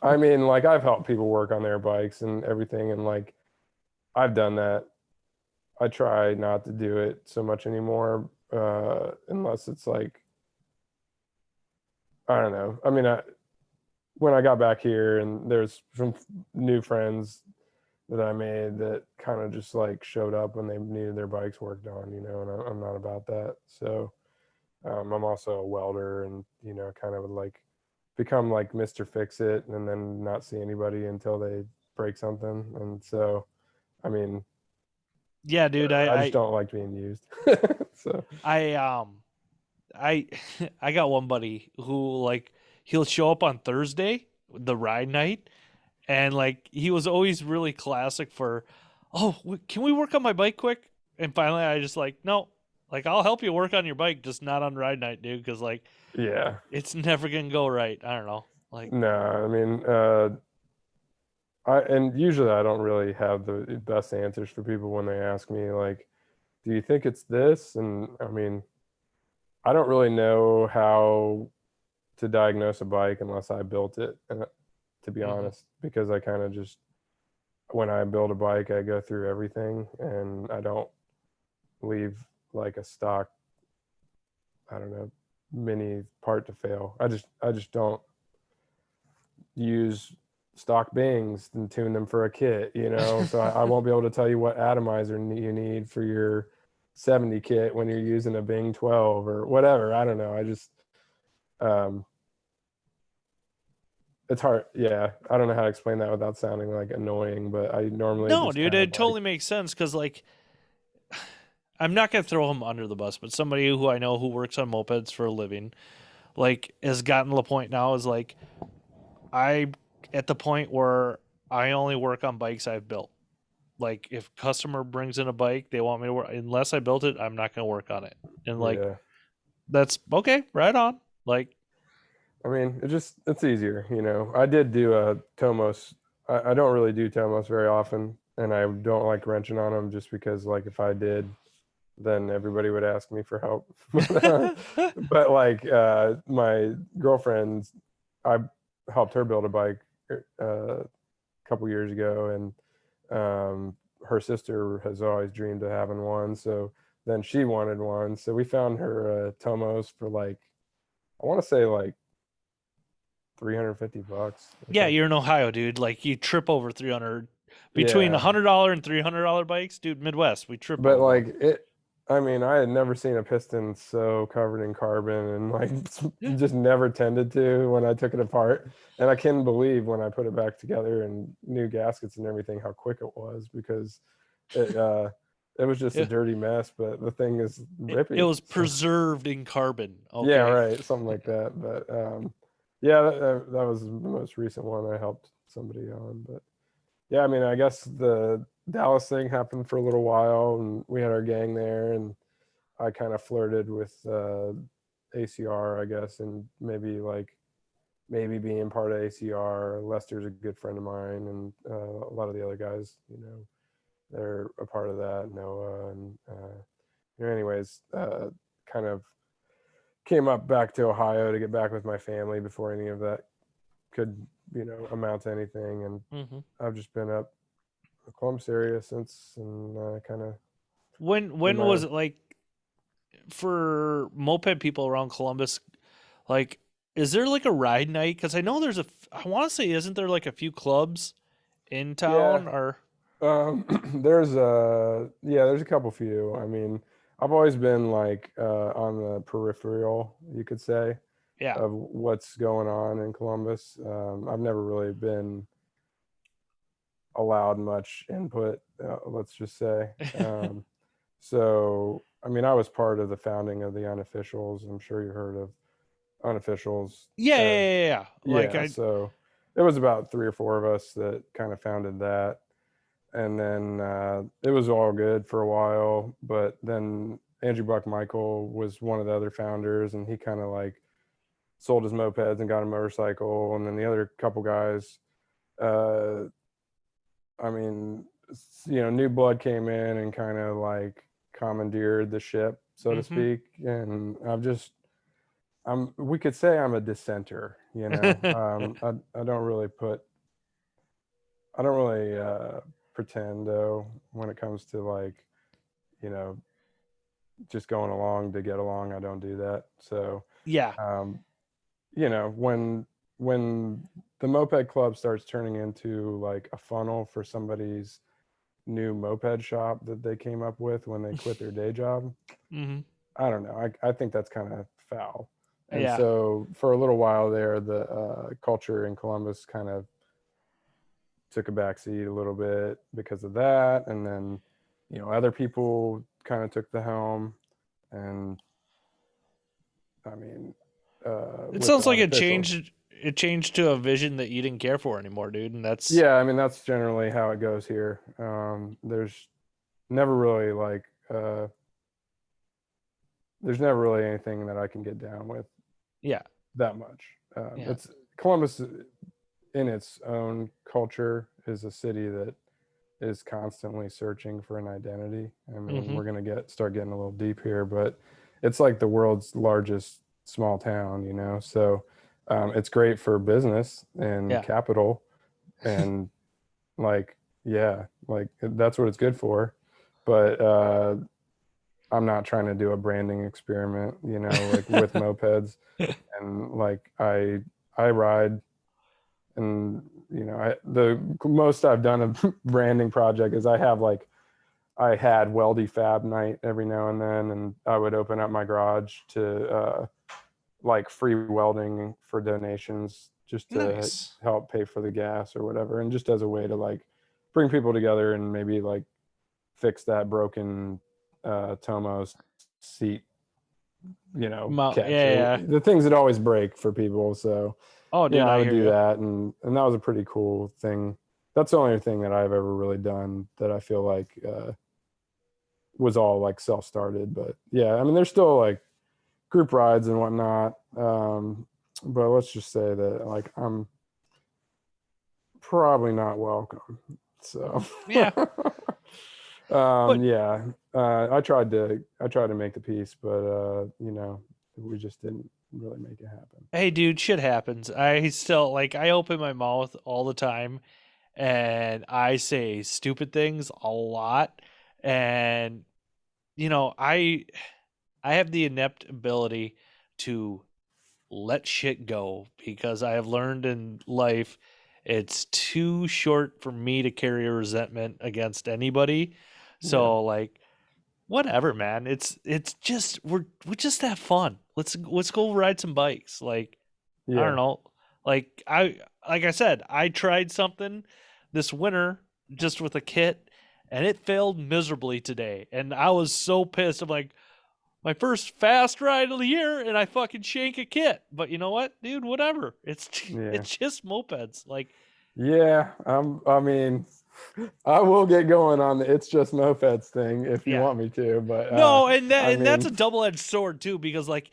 I mean, like I've helped people work on their bikes and everything, and like I've done that. I try not to do it so much anymore, unless it's like I don't know. I mean, when I got back here, and there's some new friends that I made that kind of just like showed up when they needed their bikes worked on, and I'm not about that. So I'm also a welder, and kind of like become like Mr. Fix It, and then not see anybody until they break something. And so, I mean, Yeah, dude. I just don't like being used. So I, I, I got one buddy who like he'll show up on Thursday, the ride night, and like he was always really classic for, oh, can we work on my bike quick? And finally, I just like, no, like I'll help you work on your bike, just not on ride night, dude, because like yeah, it's never gonna go right. I don't know, like. no, I mean, and usually I don't really have the best answers for people when they ask me like, do you think it's this? And I mean, I don't really know how to diagnose a bike unless I built it, to be Mhm. honest, because I kind of just, when I build a bike, I go through everything, and I don't leave like a stock, I don't know, mini part to fail. I just don't use stock Bings and tune them for a kit, So I won't be able to tell you what atomizer you need for your 70 kit when you're using a Bing 12 or whatever. I don't know. I just um it's hard. Yeah, I don't know how to explain that without sounding like annoying, but I normally No, just dude, kind of it like, totally makes sense because like I'm not gonna throw him under the bus, but somebody who I know who works on mopeds for a living, like, has gotten to the point now is like I at the point where I only work on bikes I've built. Like if customer brings in a bike, they want me to work unless I built it, I'm not gonna work on it. And like yeah. that's okay, right on. Like I mean, it's easier, I did do a Tomos. I don't really do Tomos very often, and I don't like wrenching on them just because, like, if I did, then everybody would ask me for help. But like my girlfriend, I helped her build a bike a couple years ago, and her sister has always dreamed of having one. So then she wanted one, so we found her Tomos for like, I want to say like $350, I yeah, think. you're in Ohio, dude. Like you trip over 300 between Yeah, $100 and $300 bikes, dude. Midwest, we trip but over like them. I mean, I had never seen a piston so covered in carbon and like just never tended to when I took it apart. And I couldn't believe when I put it back together and new gaskets and everything how quick it was because it it was just a It, dirty mess, but the thing is it rippy. was So preserved in carbon. yeah, Okay. right, something like that. But yeah, that was the most recent one I helped somebody on. But yeah, I mean, I guess the Dallas thing happened for a little while, and we had our gang there, and I kind of flirted with ACR, I guess, and maybe like maybe being part of ACR. Lester's a good friend of mine, and a lot of the other guys, they're a part of that. Noah and anyways, kind of came up back to Ohio to get back with my family before any of that could amount to anything, and Hmm. I've just been up the Columbus area since, and kind of did When my was it like for moped people around Columbus? Like, is there like a ride night? Because I know there's I want to say, isn't there like a few clubs in yeah. town? Or There's a couple few. I mean, I've always been like on the peripheral, you could say, yeah. of what's going on in Columbus. I've never really been allowed much input, let's just say. So, I mean, I was part of the founding of the Unofficials. I'm sure you heard of Unofficials. Yeah, yeah, yeah, yeah. Like Yeah, I, so it was about three or four of us that kind of founded that, and then it was all good for a while. But then Andrew Buck Michael was one of the other founders, and he kind of like sold his mopeds and got a motorcycle. And then the other couple guys, uh, I mean, new blood came in and kind of like commandeered the ship, so to mm-hmm. speak. And we could say I'm a dissenter. I don't really pretend though when it comes to like you know just going along to get along. I don't do that. So Yeah. um, when the moped club starts turning into like a funnel for somebody's new moped shop that they came up with when they quit their day job, Hmm. I don't know. I think that's kind of foul. And Yeah. so for a little while there, the culture in Columbus kind of took a backseat a little bit because of that. And then, other people kind of took the helm. And I mean, It with the sounds like it unofficials. changed. It changed to a vision that you didn't care for anymore, dude. And that's Yeah, I mean, that's generally how it goes here. There's never really like, there's never really anything that I can get down with yeah, that much. yeah. It's Columbus in its own culture is a city that is constantly searching for an identity. I mean, Hmm. we're gonna start getting a little deep here, but it's like the world's largest small town, So it's great for business and Yeah. capital, and like yeah, like that's what it's good for. But I'm not trying to do a branding experiment, like with mopeds, and like I ride, and the most I've done a branding project is I had weldy fab night every now and then, and I would open up my garage to like free welding for donations just to Nice. help pay for the gas or whatever, and just as a way to like bring people together and maybe like fix that broken Tomos seat, catch Yeah, or yeah. the things that always break for people. So Oh, dude, I I would hear do you. that, and that was a pretty cool thing. That's the only thing that I've ever really done that I feel like was all like self-started. But yeah, I mean, there's still like group rides and whatnot. But let's just say that like I'm probably not welcome. So Yeah, but yeah, I tried to make the piece, but we just didn't really make it happen. hey, dude, shit happens. I still like I open my mouth all the time, and I say stupid things a lot, and I have the inept ability to let shit go because I have learned in life it's too short for me to carry a resentment against anybody. Yeah, So like whatever, man. It's just we just have fun. Let's go ride some bikes. Like, I don't Yeah, know. Like I said, I tried something this winter just with a kit and it failed miserably today. And I was so pissed. I'm like, my first fast ride of the year and I fucking shank a kit. But you know what, dude? Whatever. It's yeah, it's just mopeds. Like, yeah. I mean, I will get going on the "it's just mopeds" thing if you yeah. want me to, but No, I and that's mean, a double-edged sword too because like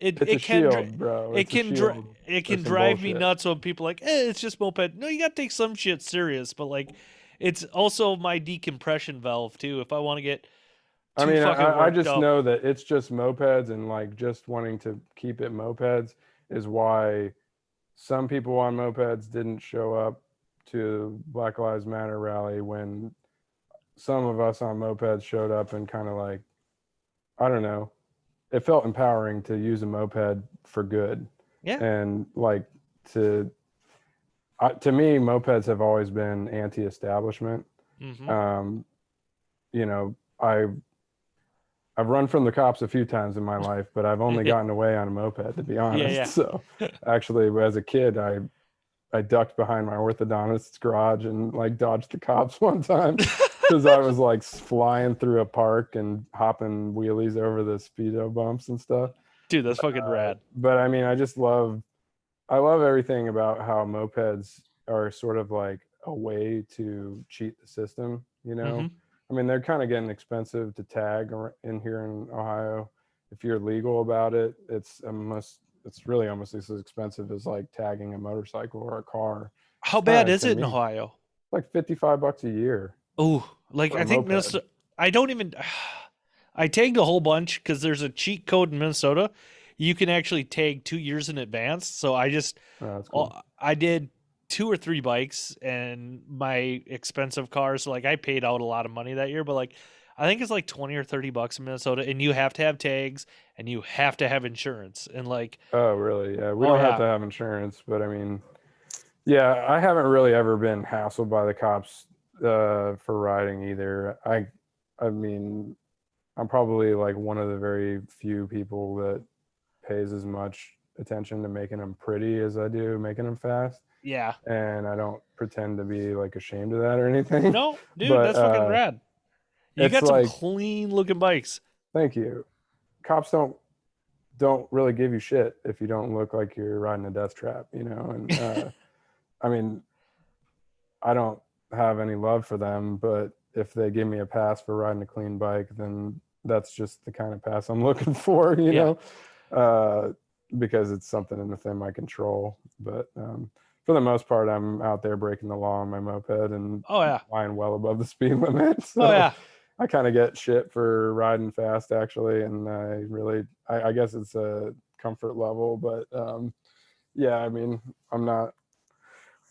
it it's a it can shield, bro. it It's a can shield it for can some drive me bullshit. nuts when people are like, it's just moped. No, you got to take some shit serious, but like it's also my decompression valve too if I want to get I too mean, fucking I worked just up. know that it's just mopeds, and like just wanting to keep it mopeds is why some people on mopeds didn't show up to Black Lives Matter rally when some of us on mopeds showed up and kind of like, I don't know, it felt empowering to use a moped for good. Yeah. And like to to me, mopeds have always been anti-establishment. Mm-hmm. Um, you know, I've run from the cops a few times in my life, but I've only gotten away on a moped, to be honest. Yeah, So actually, as a kid, I ducked behind my orthodontist's garage and like dodged the cops one time because I was like flying through a park and hopping wheelies over the speedo bumps and stuff. dude, that's fucking rad. But I mean, I love everything about how mopeds are sort of like a way to cheat the system, you Mm-hmm. know? I mean, they're kind of getting expensive to tag in here in Ohio. If you're legal about it, it's really almost as expensive as like tagging a motorcycle or a car. How It's kind bad of is to it in me Ohio? like $55 a year Oh, like for a I think moped. Minnesota. I don't even. I tagged a whole bunch because there's a cheat code in Minnesota. You can actually tag 2 years in advance. So I just, Oh, that's cool. I did two or three bikes and my expensive cars. So like I paid out a lot of money that year, but like I think it's like 20 or $30 in Minnesota, and you have to have tags and you have to have insurance. And like, Oh, really? Yeah, we oh don't have to yeah, have insurance, but I mean, yeah, I haven't really ever been hassled by the cops for riding either. I mean, I'm probably like one of the very few people that pays as much attention to making them pretty as I do making them fast, yeah. and I don't pretend to be like ashamed of that or anything. No, dude, But that's fucking rad. You it's got some like, clean looking bikes. thank you. Cops don't really give you shit if you don't look like you're riding a death trap, you know. And I mean, I don't have any love for them, but if they give me a pass for riding a clean bike, then that's just the kind of pass I'm looking for, you Yeah. know, uh, because it's something within my control. But for the most part, I'm out there breaking the law on my moped and Oh yeah. flying well above the speed limit. Oh So yeah. I kind of get shit for riding fast, actually. And I guess it's a comfort level, but yeah, I mean, I'm not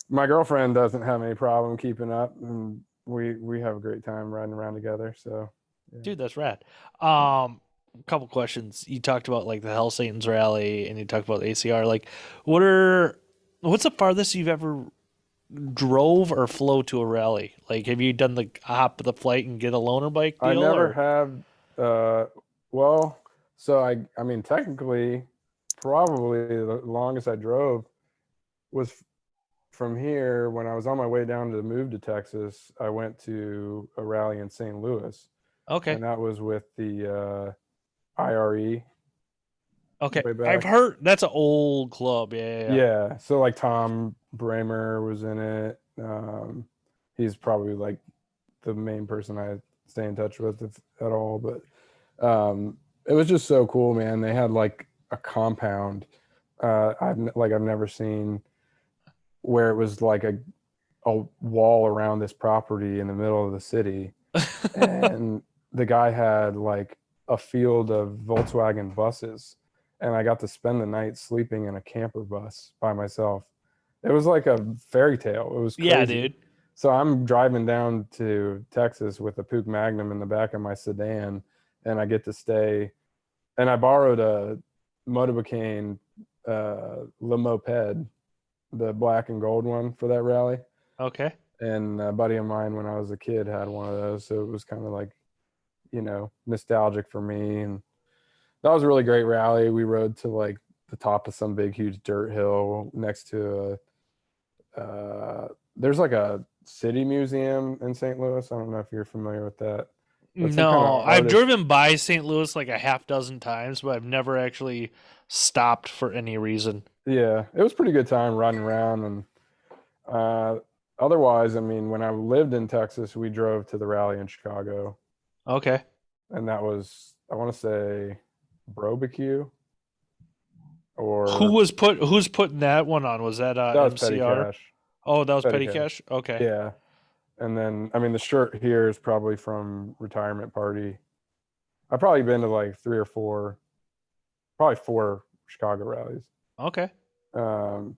my girlfriend doesn't have any problem keeping up, and we have a great time riding around together. So yeah, Dude, that's rad. A couple questions. You talked about like the Hell Satan's rally and you talked about the ACR. Like what are what's the farthest you've ever drove or flow to a rally? Like have you done the hop the flight and get a loaner bike I deal never or have. Well, so I mean, technically, probably the longest I drove was from here when I was on my way down to move to Texas. I went to a rally in St. Louis, okay. and that was with the IRE Okay. way I've back. heard that's an old club. Yeah, yeah, yeah. Yeah, so like Tom Bramer was in it. He's probably like the main person I stay in touch with if at all. But it was just so cool, man. They had like a compound. I've never seen where it was like a wall around this property in the middle of the city, and the guy had like a field of Volkswagen buses, and I got to spend the night sleeping in a camper bus by myself. It was like a fairy tale. It was Yeah, crazy. dude. So I'm driving down to Texas with a Puch Magnum in the back of my sedan, and I get to stay. And I borrowed a Motorbicane Le Moped, the black and gold one for that rally. Okay. And a buddy of mine when I was a kid had one of those, so it was kind of like nostalgic for me. And that was a really great rally. We rode to like the top of some big, huge dirt hill next to there's like a city museum in St. Louis. I don't know if you're familiar with that, but some kind No, of I've artist. driven by St. Louis like a half dozen times, but I've never actually stopped for any reason. Yeah, it was a pretty good time riding around. And uh, otherwise, I mean, when I lived in Texas, we drove to the rally in Chicago, Okay. and that was, I want to say, Barbecue, Who or was who's putting that one on? Was that that was Petty MCR? Cash. Oh, that was Petty Petty Cash. Cash? Okay. Yeah. And then, I mean, the shirt here is probably from Retirement Party. I've probably been to like three or four, probably four Chicago rallies. Okay. Um,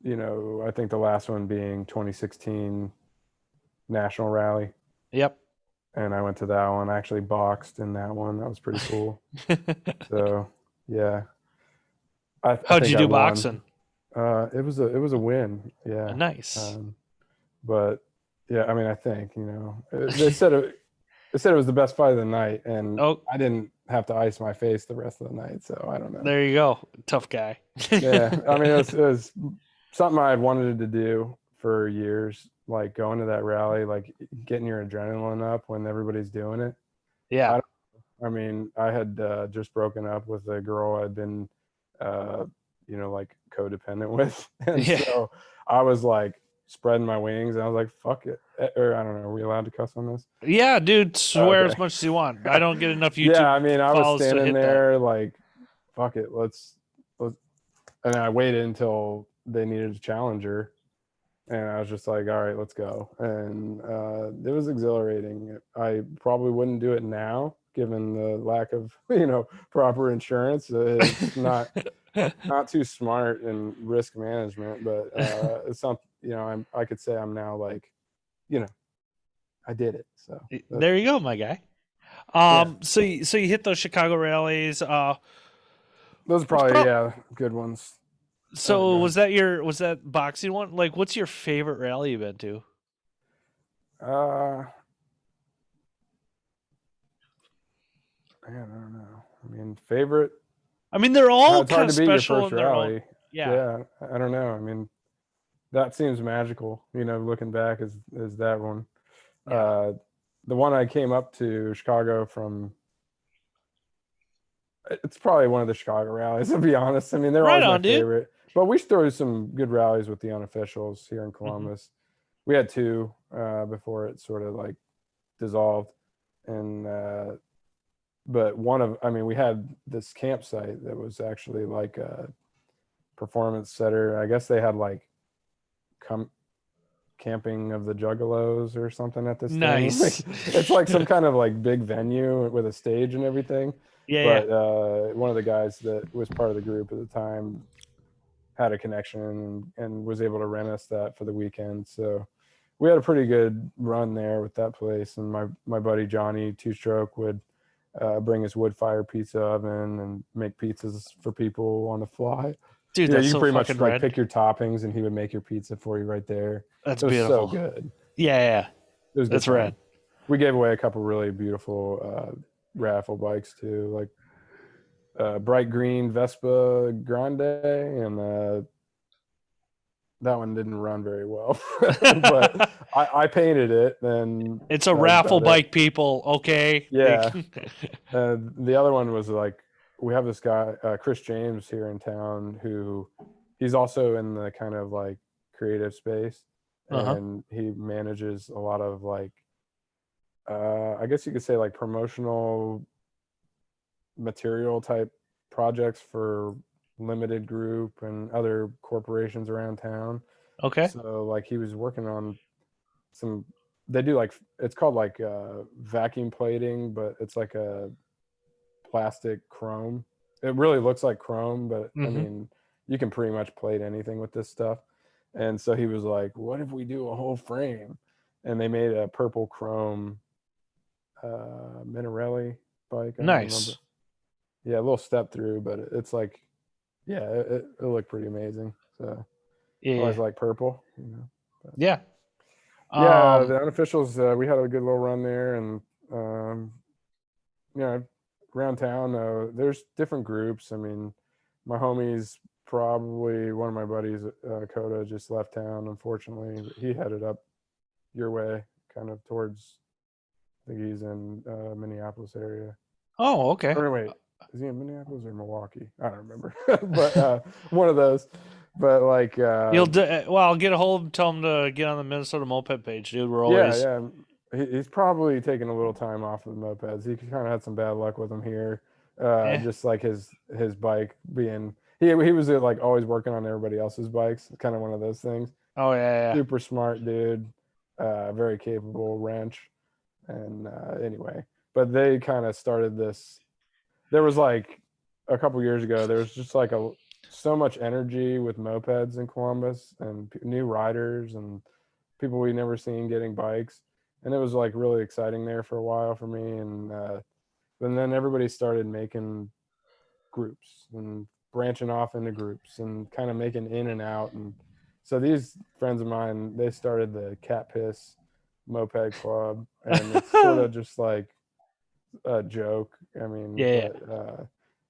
I think the last one being 2016 National Rally. Yep. And I went to that one. I actually boxed in that one. That was pretty cool. So, yeah, I How'd you think I do won. boxing? It was a win. Yeah. Nice. Um, but yeah, I mean, I think, they said it was the best fight of the night, and Oh, I didn't have to ice my face the rest of the night, so I don't know. there you go. Tough guy. Yeah, I mean, it was something I had wanted to do for years, like going to that rally, like getting your adrenaline up when everybody's doing it. Yeah. I, I mean, I had just broken up with a girl I'd been, like codependent with, and Yeah. so I was like spreading my wings, and I was like, "Fuck it," or I don't know. Are we allowed to cuss on this? Yeah, dude, swear as Okay. much as you want. I don't get enough Yeah, YouTube I mean, I was follows to standing hit that. there like, "Fuck it, let's," and I waited until they needed a challenger, and I was just like, all right, let's go. And it was exhilarating. I probably wouldn't do it now, given the lack of proper insurance. It's not too smart in risk management, but it's something, I could say I'm now like, you know I did it. So There you go, my guy. yeah, So you hit those Chicago rallies. those are Was probably, pro- yeah, good ones. so Go ahead. was that boxing one? Like, what's your favorite rally you've been to? uh Man, I don't know. I mean, favorite. I mean, they're all It's hard kind to of beat your special first in their own. rally. Yeah. Yeah, I don't know. I mean, that seems magical. Looking back, is that one. Yeah. Uh, the one I came up to Chicago from. It's probably one of the Chicago rallies. To be honest, I mean, they're Right always my on, dude. favorite. But we throw some good rallies with the unofficials here in Hmm. Columbus. We had two before it sort of like dissolved, and but I mean, we had this campsite that was actually like a performance center. I guess they had like come camping of the Juggalos or something at this thing. Like, Nice. it's like some kind of like big venue with a stage and everything. Yeah, yeah. But one of the guys that was part of the group at the time had a connection and was able to rent us that for the weekend. So we had a pretty good run there with that place. And my buddy Johnny Two Stroke would bring his wood fire pizza oven and make pizzas for people on the fly. Dude, You that's can so pretty much fucking like red. pick your toppings, and he would make your pizza for you right there. That's It was so beautiful. good. Yeah, yeah. It was a good That's time. red. We gave away a couple really beautiful raffle bikes too, like bright green Vespa Grande, and that one didn't run very well, but I painted it, and It's a that was raffle about it. bike, people. Okay. Yeah. The other one was like, we have this guy, Chris James, here in town, who he's also in the kind of like creative space, Uh-huh. and he manages a lot of like, I guess you could say like promotional material type projects for limited group and other corporations around town. Okay. So like he was working on some, they do like, it's called like vacuum plating, but it's like a plastic chrome. It really looks like chrome, but I Mm-hmm. mean, you can pretty much plate anything with this stuff. And so he was like, what if we do a whole frame? And they made a purple chrome Minarelli bike. I don't remember. Nice. Yeah, a little step through, but it's like, yeah, it looked pretty amazing. So Yeah, I yeah. always like purple. But Yeah. yeah, Um, the unofficials, we had a good little run there, and Um, you know, around town though, there's different groups. I mean, my homies, probably one of my buddies, Coda, just left town, unfortunately. He headed up your way, kind of towards, I think he's in Minneapolis area. Oh, okay. Or no, wait, is he in Minneapolis or Milwaukee? I don't remember, but one of those. But like, Well, I'll get a hold of him, tell him to get on the Minnesota Moped page, dude. We're yeah, always, yeah, he's probably taking a little time off of the mopeds. He kind of had some bad luck with them here. eh. Just like his bike being, he was like always working on everybody else's bikes. Kind of one of those things. Oh yeah, Super smart dude, very capable wrench, and anyway, but they kind of started this. There was like a couple years ago, there was just like so much energy with mopeds in Columbus and new riders and people we never seen getting bikes, and it was like really exciting there for a while for me. And then everybody started making groups and branching off into groups and kind of making in and out. And so these friends of mine, they started the Cat Piss Moped Club, and it's sort yeah. of just like a joke. I mean, Yeah.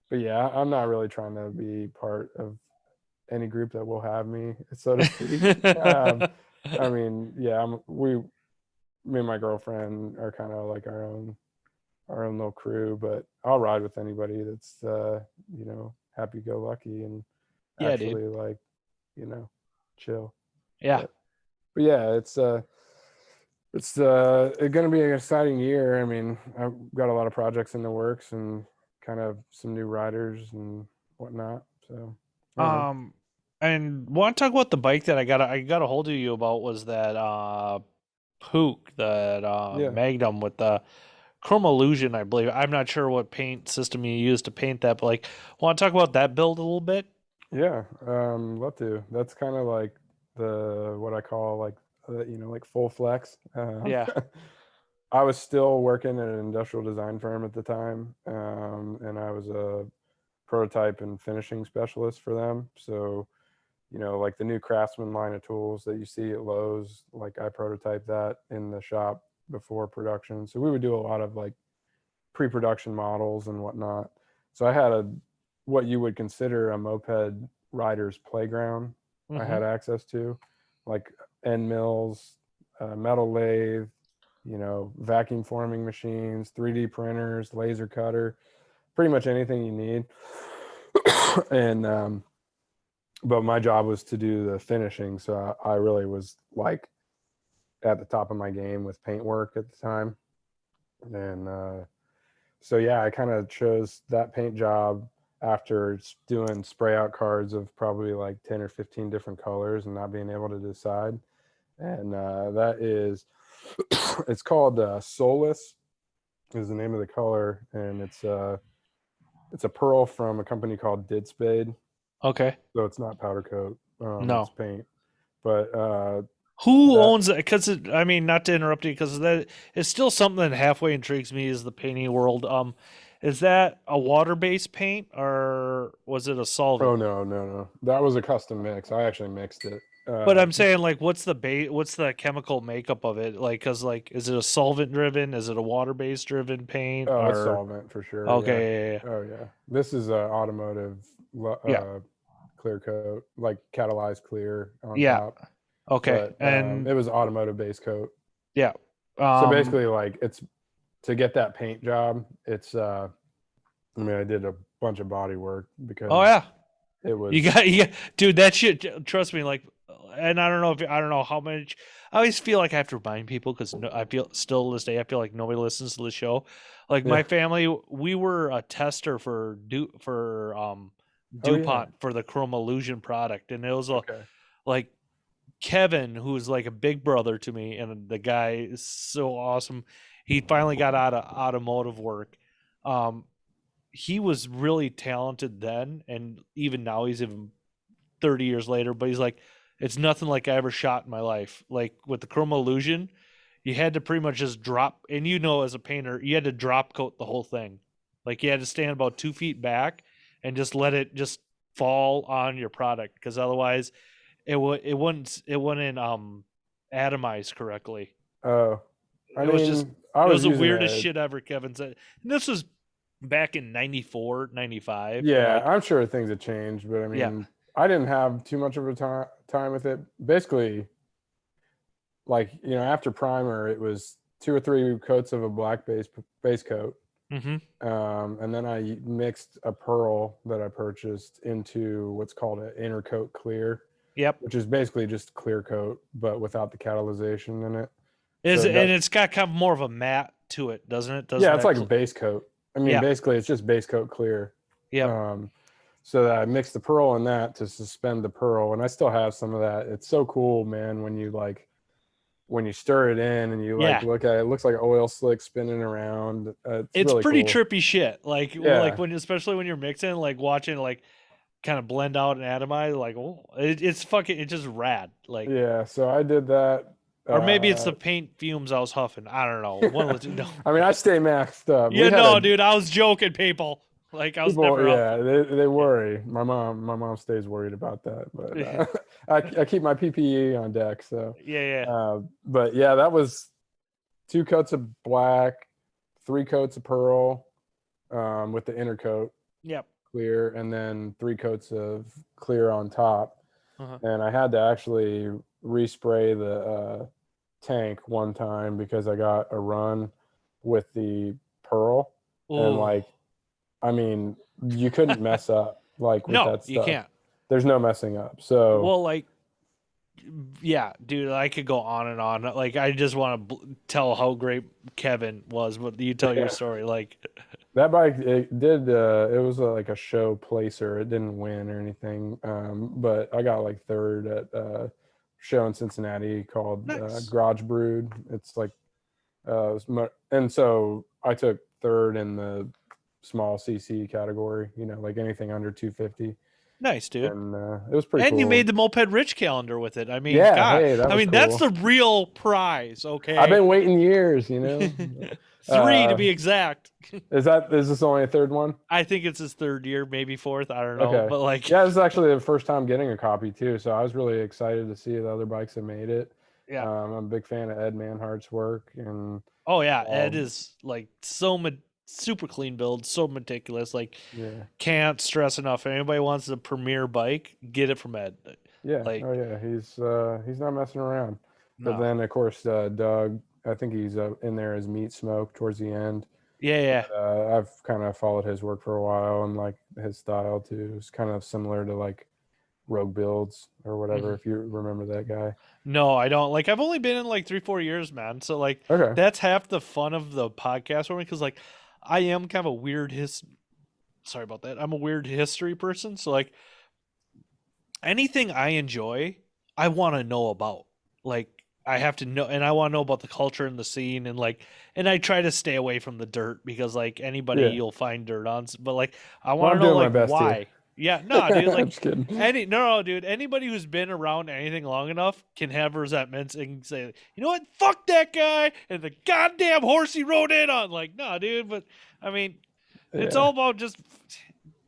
but yeah, I'm not really trying to be part of any group that will have me, so to speak. I mean, yeah, me and my girlfriend are kind of like our own little crew, but I'll ride with anybody that's happy go lucky and Yeah, dude. actually like you know chill. Yeah. But yeah, it's going to be an exciting year. I mean, I've got a lot of projects in the works and kind of some new riders and whatnot. So I don't know. Um, and want to talk about the bike that I got a hold of you about was that Pook, that Yeah, Magnum with the Chrome Illusion, I believe. I'm not sure what paint system you use to paint that, but like, want to talk about that build a little bit? yeah, love to. That's kind of like the what I call like like full flex. Yeah. I was still working at an industrial design firm at the time, and I was a prototype and finishing specialist for them. So, like the new Craftsman line of tools that you see at Lowe's, like I prototyped that in the shop before production. So we would do a lot of like pre-production models and whatnot. So I had what you would consider a moped rider's playground. I Mm-hmm. had access to, like end mills, metal lathe, vacuum forming machines, 3D printers, laser cutter, pretty much anything you need. And but my job was to do the finishing, so I really was like at the top of my game with paint work at the time. And so yeah, I kind of chose that paint job after doing spray out cards of probably like 10 or 15 different colors and not being able to decide. And that is it's called Solus is the name of the color, and it's a pearl from a company called Did Spade. Okay. So it's not powder coat, it's No. paint. But Who that owns it? Because I mean, not to interrupt you, because that it's still something that halfway intrigues me is the painting world. Is that a water-based paint or was it a oh solvent? no, no, no, that was a custom mix. I actually mixed it. But I'm saying, like, what's the what's the chemical makeup of it? Like, cause like, is it a solvent driven? Is it a water based driven paint? Oh, it's Or solvent for sure. Yeah. okay, Oh yeah. This is automotive yeah, clear coat, like catalyzed clear on yeah, top. okay, But and it was automotive base coat. yeah, So um, basically, like it's to get that paint job. It's I mean, I did a bunch of body work oh because yeah, it you was. got, yeah, dude, that shit. Trust me, like, and I don't know how much. I always feel like I have to remind people because no, I feel still to this day I feel like nobody listens to the show. Like Yeah. my family, we were a tester for Oh yeah. DuPont for the Chrome Illusion product, and it was a Okay. like Kevin, who's like a big brother to me, and the guy is so awesome. He finally got out of automotive work. Um, he was really talented then, and even now he's even 30 years later. But he's like, it's nothing like I ever shot in my life. Like with the Chroma Illusion, you had to pretty much just drop, and as a painter, you had to drop coat the whole thing. Like you had to stand about 2 feet back and just let it just fall on your product because otherwise it wouldn't atomize correctly. Oh. I It was just mean, I it was was the using weirdest it. shit ever. Kevin said, and this was back in 94, 95, and Yeah, like I'm sure things have changed, but I yeah, mean, I didn't have too much of a time with it. Basically, like, after primer, it was 2 or 3 coats of a black base coat. mm-hmm. And then I mixed a pearl that I purchased into what's called an inner coat clear, Yep. which is basically just clear coat, but without the catalyzation in it. Is So it and does, it's got kind of more of a matte to it, doesn't it? Doesn't yeah, it's that? like a base coat. I mean, Yeah. basically, it's just base coat clear. Yep. Um, so that I mixed the pearl in that to suspend the pearl, and I still have some of that. It's so cool, man, when you stir it in and you Yeah. look at it, it looks like an oil slick spinning around. It's It's really pretty cool. trippy shit. Like Yeah, when especially when you're mixing, like watching like kind of blend out and atomize, like it's fucking it's just rad. Like yeah. So I did that. or maybe it's Uh, the paint fumes I was huffing. I don't know. One of the two. No. I mean, I stay maxed up. We Yeah, had no, a dude, I was joking, people. Like I was people, never yeah, huffing. they Yeah. worry. My mom stays worried about that, but I keep my PPE on deck. So, Yeah, yeah. but yeah, that was 2 coats of black, 3 coats of pearl, with the inner coat Yep. clear, and then 3 coats of clear on top. Uh-huh. And I had to actually respray the tank one time because I got a run with the pearl, and Oh. like, I mean, you couldn't mess up like with No, that you stuff. can't. There's no messing up. So Well, like yeah, dude, I could go on and on. Like I just want to tell how great Kevin was, but you tell your yeah, story like that bike, it did it was like a show placer. It didn't win or anything, but I got like third at show in Cincinnati called nice. Garage Brood. It's like and so I took third in the small CC category, like anything under 250, Nice, dude. and it was pretty And you cool. made the Moped Rich calendar with it. I mean, Yeah, God, hey, that I was mean that's cool. the real prize, I've okay? been waiting years. Three to Uh, be exact. is this only a third one? I think it's his third year, maybe fourth. I don't know, Okay. but like, Yeah, this is actually the first time getting a copy too, so I was really excited to see the other bikes that made it. yeah. I'm a big fan of Ed Manhart's work, and Oh yeah, Ed um, is like super clean build, so meticulous. Like, yeah, can't stress enough. If anybody wants a premier bike, get it from Ed. yeah, Like, oh yeah, he's not messing around. But no, then of course Doug, I think he's in there as Meat Smoke towards the end. yeah, yeah. I've kind of followed his work for a while and like his style too. It's kind of similar to like Rogue Builds or whatever, Mhm. if you remember that guy. No, I don't. Like, I've only been in like 3, 4 years, man. So like, Okay. that's half the fun of the podcast for me because like, I am kind of a weird Sorry about that. I'm a weird history person. So like, anything I enjoy, I want to know about. Like I have to know, and I want to know about the culture and the scene, and like, and I try to stay away from the dirt because like anybody Yeah. you'll find dirt on. But like, I Well, want to I'm know doing my like best here. why. Yeah, no, dude. I'm Like just kidding. no, dude. Anybody who's been around anything long enough can have resentments and say, you know what, fuck that guy and the goddamn horse he rode in on. Like, no, dude. But I mean, it's Yeah. all about just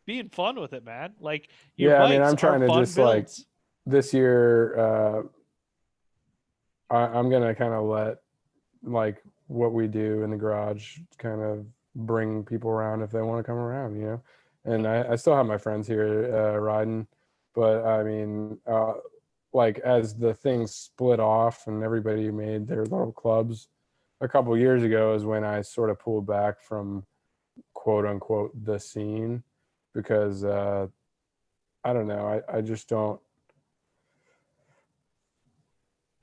being fun with it, man. Like your Yeah, I mean, bikes I'm are trying to fun just like builds. this year, I'm gonna kind of let like what we do in the garage kind of bring people around if they want to come around. And I still have my friends here riding, but I mean, like as the things split off and everybody made their little clubs a couple years ago is when I sort of pulled back from quote unquote the scene because I don't know, I just don't.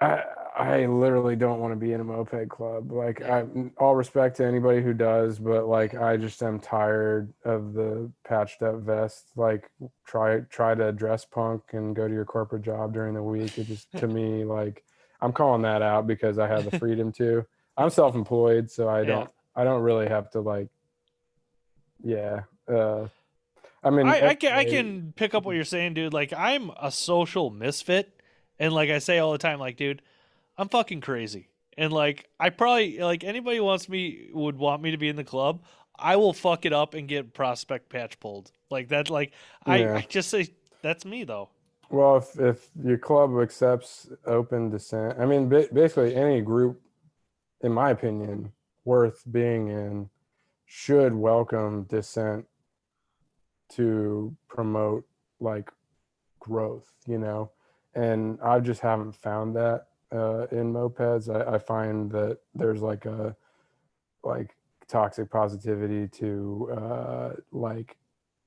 I I literally don't want to be in a moped club. Like Yeah. all respect to anybody who does, but like I just am tired of the patched up vest. Like try to dress punk and go to your corporate job during the week. It just to me like I'm calling that out because I have the freedom to. I'm self-employed, so Yeah. I don't really have to like yeah. I mean I anyway, can pick up what you're saying, dude. Like I'm a social misfit, and like I say all the time, like, dude, I'm fucking crazy. And like I probably like anybody who wants me would want me to be in the club, I will fuck it up and get prospect patch pulled. Like that's like yeah. I just say that's me though. Well, if your club accepts open dissent, I mean, basically any group in my opinion, worth being in should welcome dissent to promote like growth, you know? And I just haven't found that in mopeds. I find that there's like a like toxic positivity to like,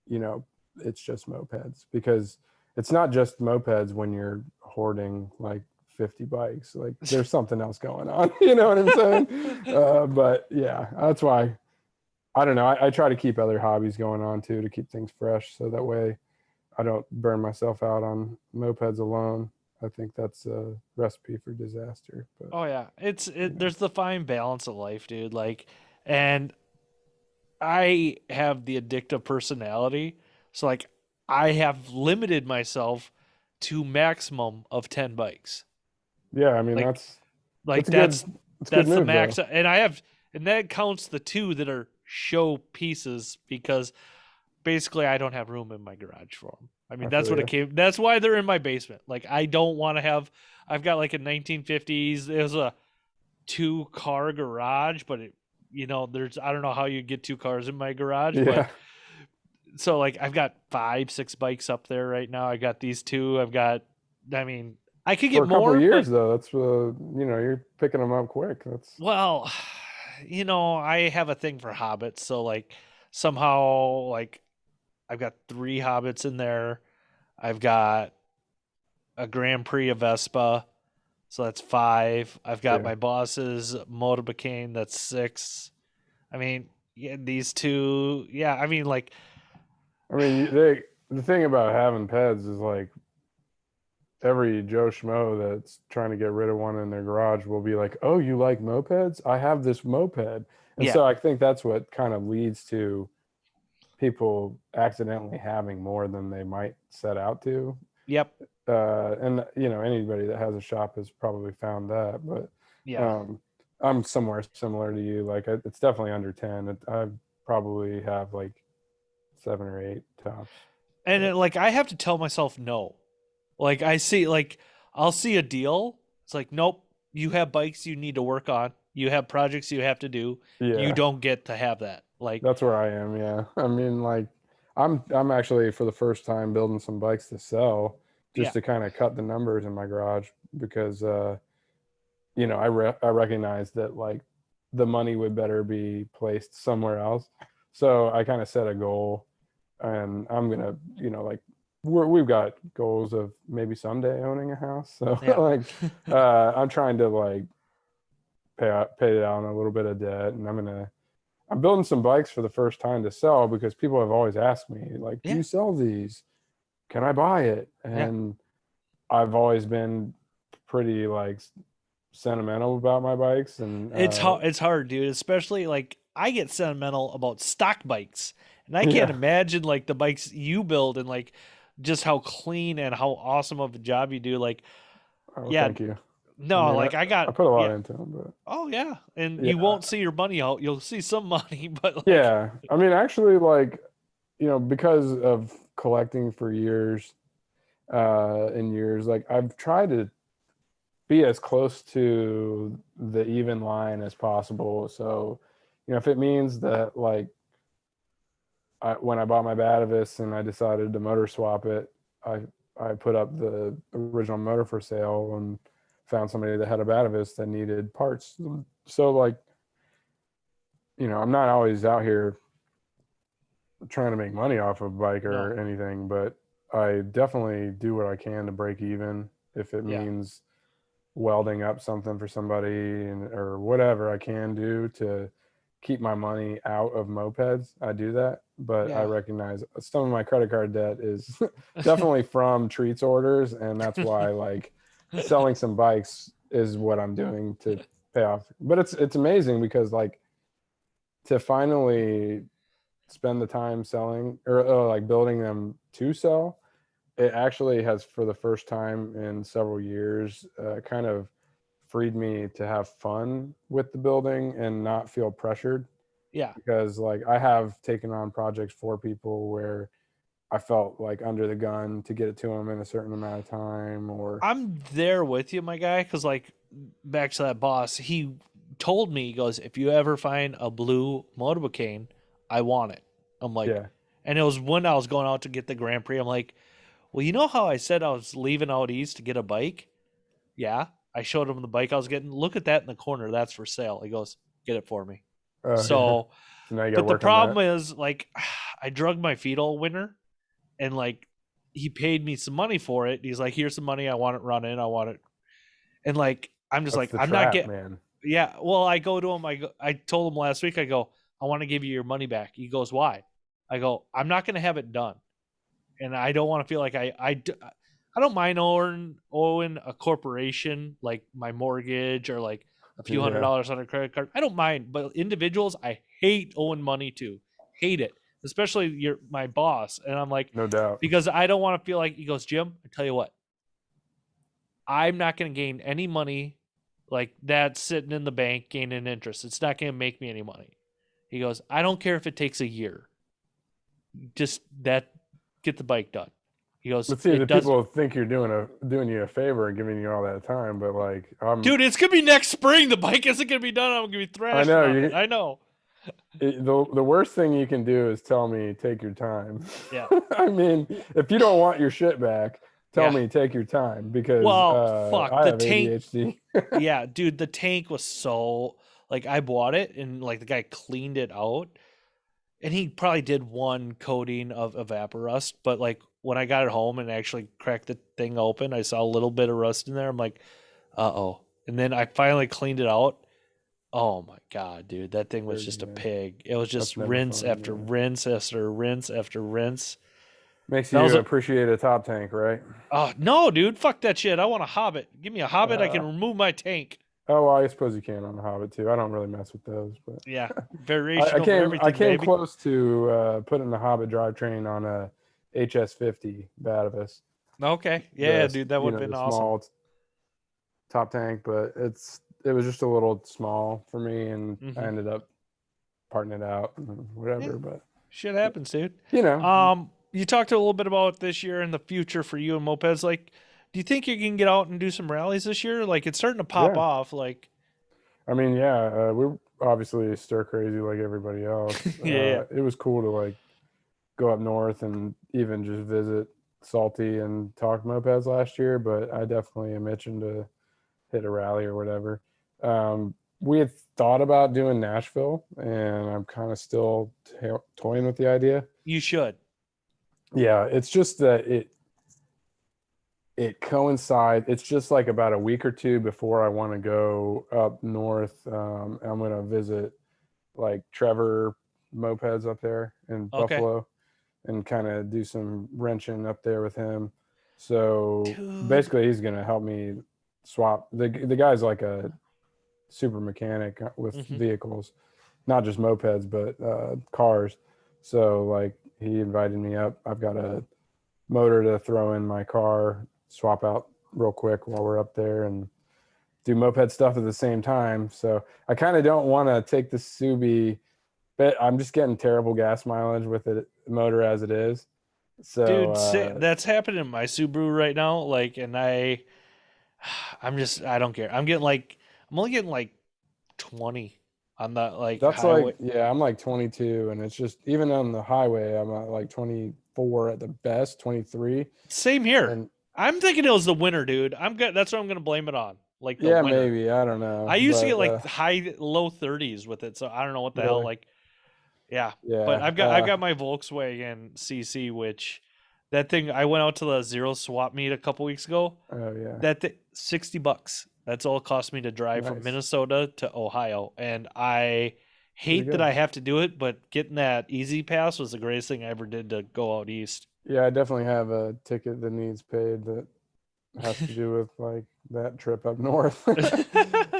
you know, it's just mopeds, because it's not just mopeds when you're hoarding like 50 bikes. Like there's something else going on. You know what I'm saying? But yeah, that's why I don't know. I try to keep other hobbies going on too, to keep things fresh, so that way I don't burn myself out on mopeds alone. I think that's a recipe for disaster. But Oh yeah, yeah, there's the fine balance of life, dude. Like, and I have the addictive personality, so like I have limited myself to maximum of 10 bikes. yeah. I mean, Like that's like a good it's a good that's the move max, though. and I have, and that counts the two that are show pieces because basically I don't have room in my garage for them. I mean, I that's feel what it you. came. That's why they're in my basement. Like I don't want to have. I've got like a 1950s. There's a two-car garage, but there's, I don't know how you get two cars in my garage, but Yeah, so like I've got 5, 6 bikes up there right now. I got these two. I've got. I mean, I could for get a couple of more, years but though. That's you're picking them up quick. That's well, I have a thing for hobbits, so like somehow like I've got 3 hobbits in there. I've got a Grand Prix of Vespa, so that's 5. I've got yeah. my boss's Motorbicane, that's 6. I mean, yeah, these two, yeah. I mean, like, I mean, the thing about having peds is like every Joe Schmo that's trying to get rid of one in their garage will be like, "Oh, you like mopeds? I have this moped." And yeah, so I think that's what kind of leads to people accidentally having more than they might set out to. yep, And anybody that has a shop has probably found that. But yeah. um, I'm somewhere similar to you. Like it's definitely under 10. I probably have like 7 or 8 tops. And But like, I have to tell myself no. Like, I'll see a deal. It's like, nope, you have bikes you need to work on. You have projects you have to do. You yeah, don't get to have that. Like, that's where I am. Yeah, I mean, like I'm actually for the first time building some bikes to sell, yeah, just to kind of cut the numbers in my garage, because I recognize that like the money would better be placed somewhere else. So I kind of set a goal, and I'm gonna, like we've got goals of maybe someday owning a house. So yeah, like, I'm trying to like pay down a little bit of debt, and I'm building some bikes for the first time to sell, because people have always asked me like, "Do yeah, you sell these? Can I buy it?" yeah. And I've always been pretty like sentimental about my bikes, and It's hard, dude. Especially like I get sentimental about stock bikes, and I can't yeah. imagine like the bikes you build and like just how clean and how awesome of a job you do. Like, Oh, yeah, thank you. I no, mean, like I I got, put a lot yeah. into them, but Oh yeah, and you yeah, won't see your money out. You'll see some money, but like, yeah. I mean, actually, like, because of collecting for years, and years, like I've tried to be as close to the even line as possible. So, if it means that like when I bought my Batavis and I decided to motor swap it, I I put up the original motor for sale and found somebody that had a Batavis that needed parts. So like, I'm not always out here trying to make money off of a bike no, or anything, but I definitely do what I can to break even, if it yeah, means welding up something for somebody, or whatever I can do to keep my money out of mopeds. I do that, but I yeah, recognize some of my credit card debt is definitely from treats orders, and that's why like selling some bikes is what I'm doing to pay off. But it's amazing, because like to finally spend the time selling, or like building them to sell, it actually has, for the first time in several years, kind of freed me to have fun with the building and not feel pressured, yeah. because like I have taken on projects for people where I felt like under the gun to get it to them in a certain amount of time, or I'm there with you, my guy, because like back to that boss, he told me, he goes, if you ever find a blue motorbike, I want it. I'm like, Yeah. and it was when I was going out to get the Grand Prix. I'm like, well, you know how I said I was leaving out east to get a bike? Yeah. I showed him the bike I was getting. Look at that in the corner. That's for sale. He goes, get it for me. Yeah. So, So now you got to but the work on that. problem is, like, I drug my feet all winter, and like, he paid me some money for it. He's like, here's some money. I want it running. I want it. And like, I'm just That's like, the I'm not trap, getting, man. yeah. Well, I go to him. I told him last week, I go, I want to give you your money back. He goes, why? I go, I'm not going to have it done. And I don't want to feel like I don't mind owing a corporation like my mortgage or like a few Yeah, $100s on a credit card. I don't mind, but individuals, I hate owing money to. Hate it, especially my boss. And I'm like, no doubt. because I don't want to feel like, he goes, Jim, I tell you what, I'm not going to gain any money like that sitting in the bank gaining interest. It's not going to make me any money. He goes, I don't care if it takes a year. Just get the bike done. He goes, Let's see, it the does. people think you're doing you a favor and giving you all that time, but like Dude, it's gonna be next spring. The bike isn't gonna be done. I'm gonna be I thrashing know on it. I know. the worst thing you can do is tell me take your time. Yeah. I mean, if you don't want your shit back, tell Yeah. me take your time because Well, fuck. I The have tank. ADHD. Yeah, dude, the tank was so like I bought it and like the guy cleaned it out and he probably did one coating of evaporust, but like when I got it home and actually cracked the thing open, I saw a little bit of rust in there. I'm like, uh-oh. And then I finally cleaned it out. Oh my god, dude, that thing was just a Yeah, pig. It was just that's never rinse fun. after Yeah. rinse after rinse after rinse. Makes That was you a appreciate a top tank, right? oh no, dude, fuck that shit. I want a Hobbit. Give me a Hobbit. I can Uh, remove my tank. oh, well, I suppose you can on the Hobbit too. I don't really mess with those, but Yeah, variation I over came everything, baby. close to putting the Hobbit drivetrain on a HS50 Batavis, Okay, yeah, the dude, that would have the been awesome. small top tank, but it was just a little small for me, and I Hmm. ended up parting it out, and Yeah, whatever. But shit happens, dude. you know, You talked a little bit about this year and the future for you and mopeds. Like, do you think you can get out and do some rallies this year? Like, it's starting to pop yeah. off. Like, I mean, yeah, we're obviously stir crazy like everybody else. yeah, yeah. It was cool to like go up north and even just visit Salty and talk mopeds last year, but I definitely am itching to hit a rally or whatever. We had thought about doing Nashville, and I'm kind of still toying with the idea. You should. Yeah, it's just that it coincides. It's just like about a week or two before I want to go up north. I'm going to visit like Trevor Mopeds up there in Okay, Buffalo and kind of do some wrenching up there with him. So dude. basically, he's going to help me swap. The guy's like a super mechanic with Hmm. vehicles, not just mopeds, but cars. So like he invited me up. I've got a motor to throw in my car, swap out real quick while we're up there and do moped stuff at the same time. So I kind of don't want to take the Subi, but I'm just getting terrible gas mileage with it motor as it is. So Dude, that's happening in my Subaru right now. Like, and I don't care. I'm only getting like 20 on the like that's like, highway. yeah, I'm like 22, and it's just even on the highway, I'm at like 24 at the best, 23. Same here. And I'm thinking it was the winter, dude. I'm good. That's what I'm gonna blame it on. Like the yeah, winter. maybe, I don't know, I used to get but like low 30s with it, so I don't know what the hell. really, Like, yeah, but yeah, I've got my Volkswagen CC, which that thing I went out to the zero swap meet a couple weeks ago. oh yeah, $60. That's all it cost me to drive from nice, Minnesota to Ohio, and I pretty hate that good. I have to do it. But getting that Easy Pass was the greatest thing I ever did to go out east. Yeah, I definitely have a ticket that needs paid that has to do with like that trip up north.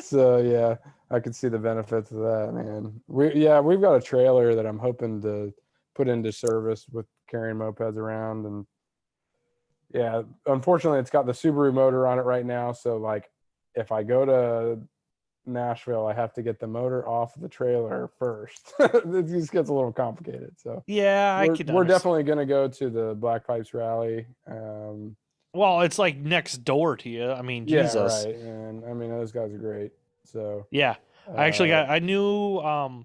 So yeah, I could see the benefits of that, man. We've got a trailer that I'm hoping to put into service with carrying mopeds around, and yeah, unfortunately it's got the Subaru motor on it right now, so like if I go to Nashville, I have to get the motor off the trailer first. It just gets a little complicated. So Yeah, I could we're understand. definitely going to go to the Black Pipes rally. Well, it's like next door to you. I mean, Yeah, Jesus. right. And I mean, those guys are great. So Yeah. Uh, I knew a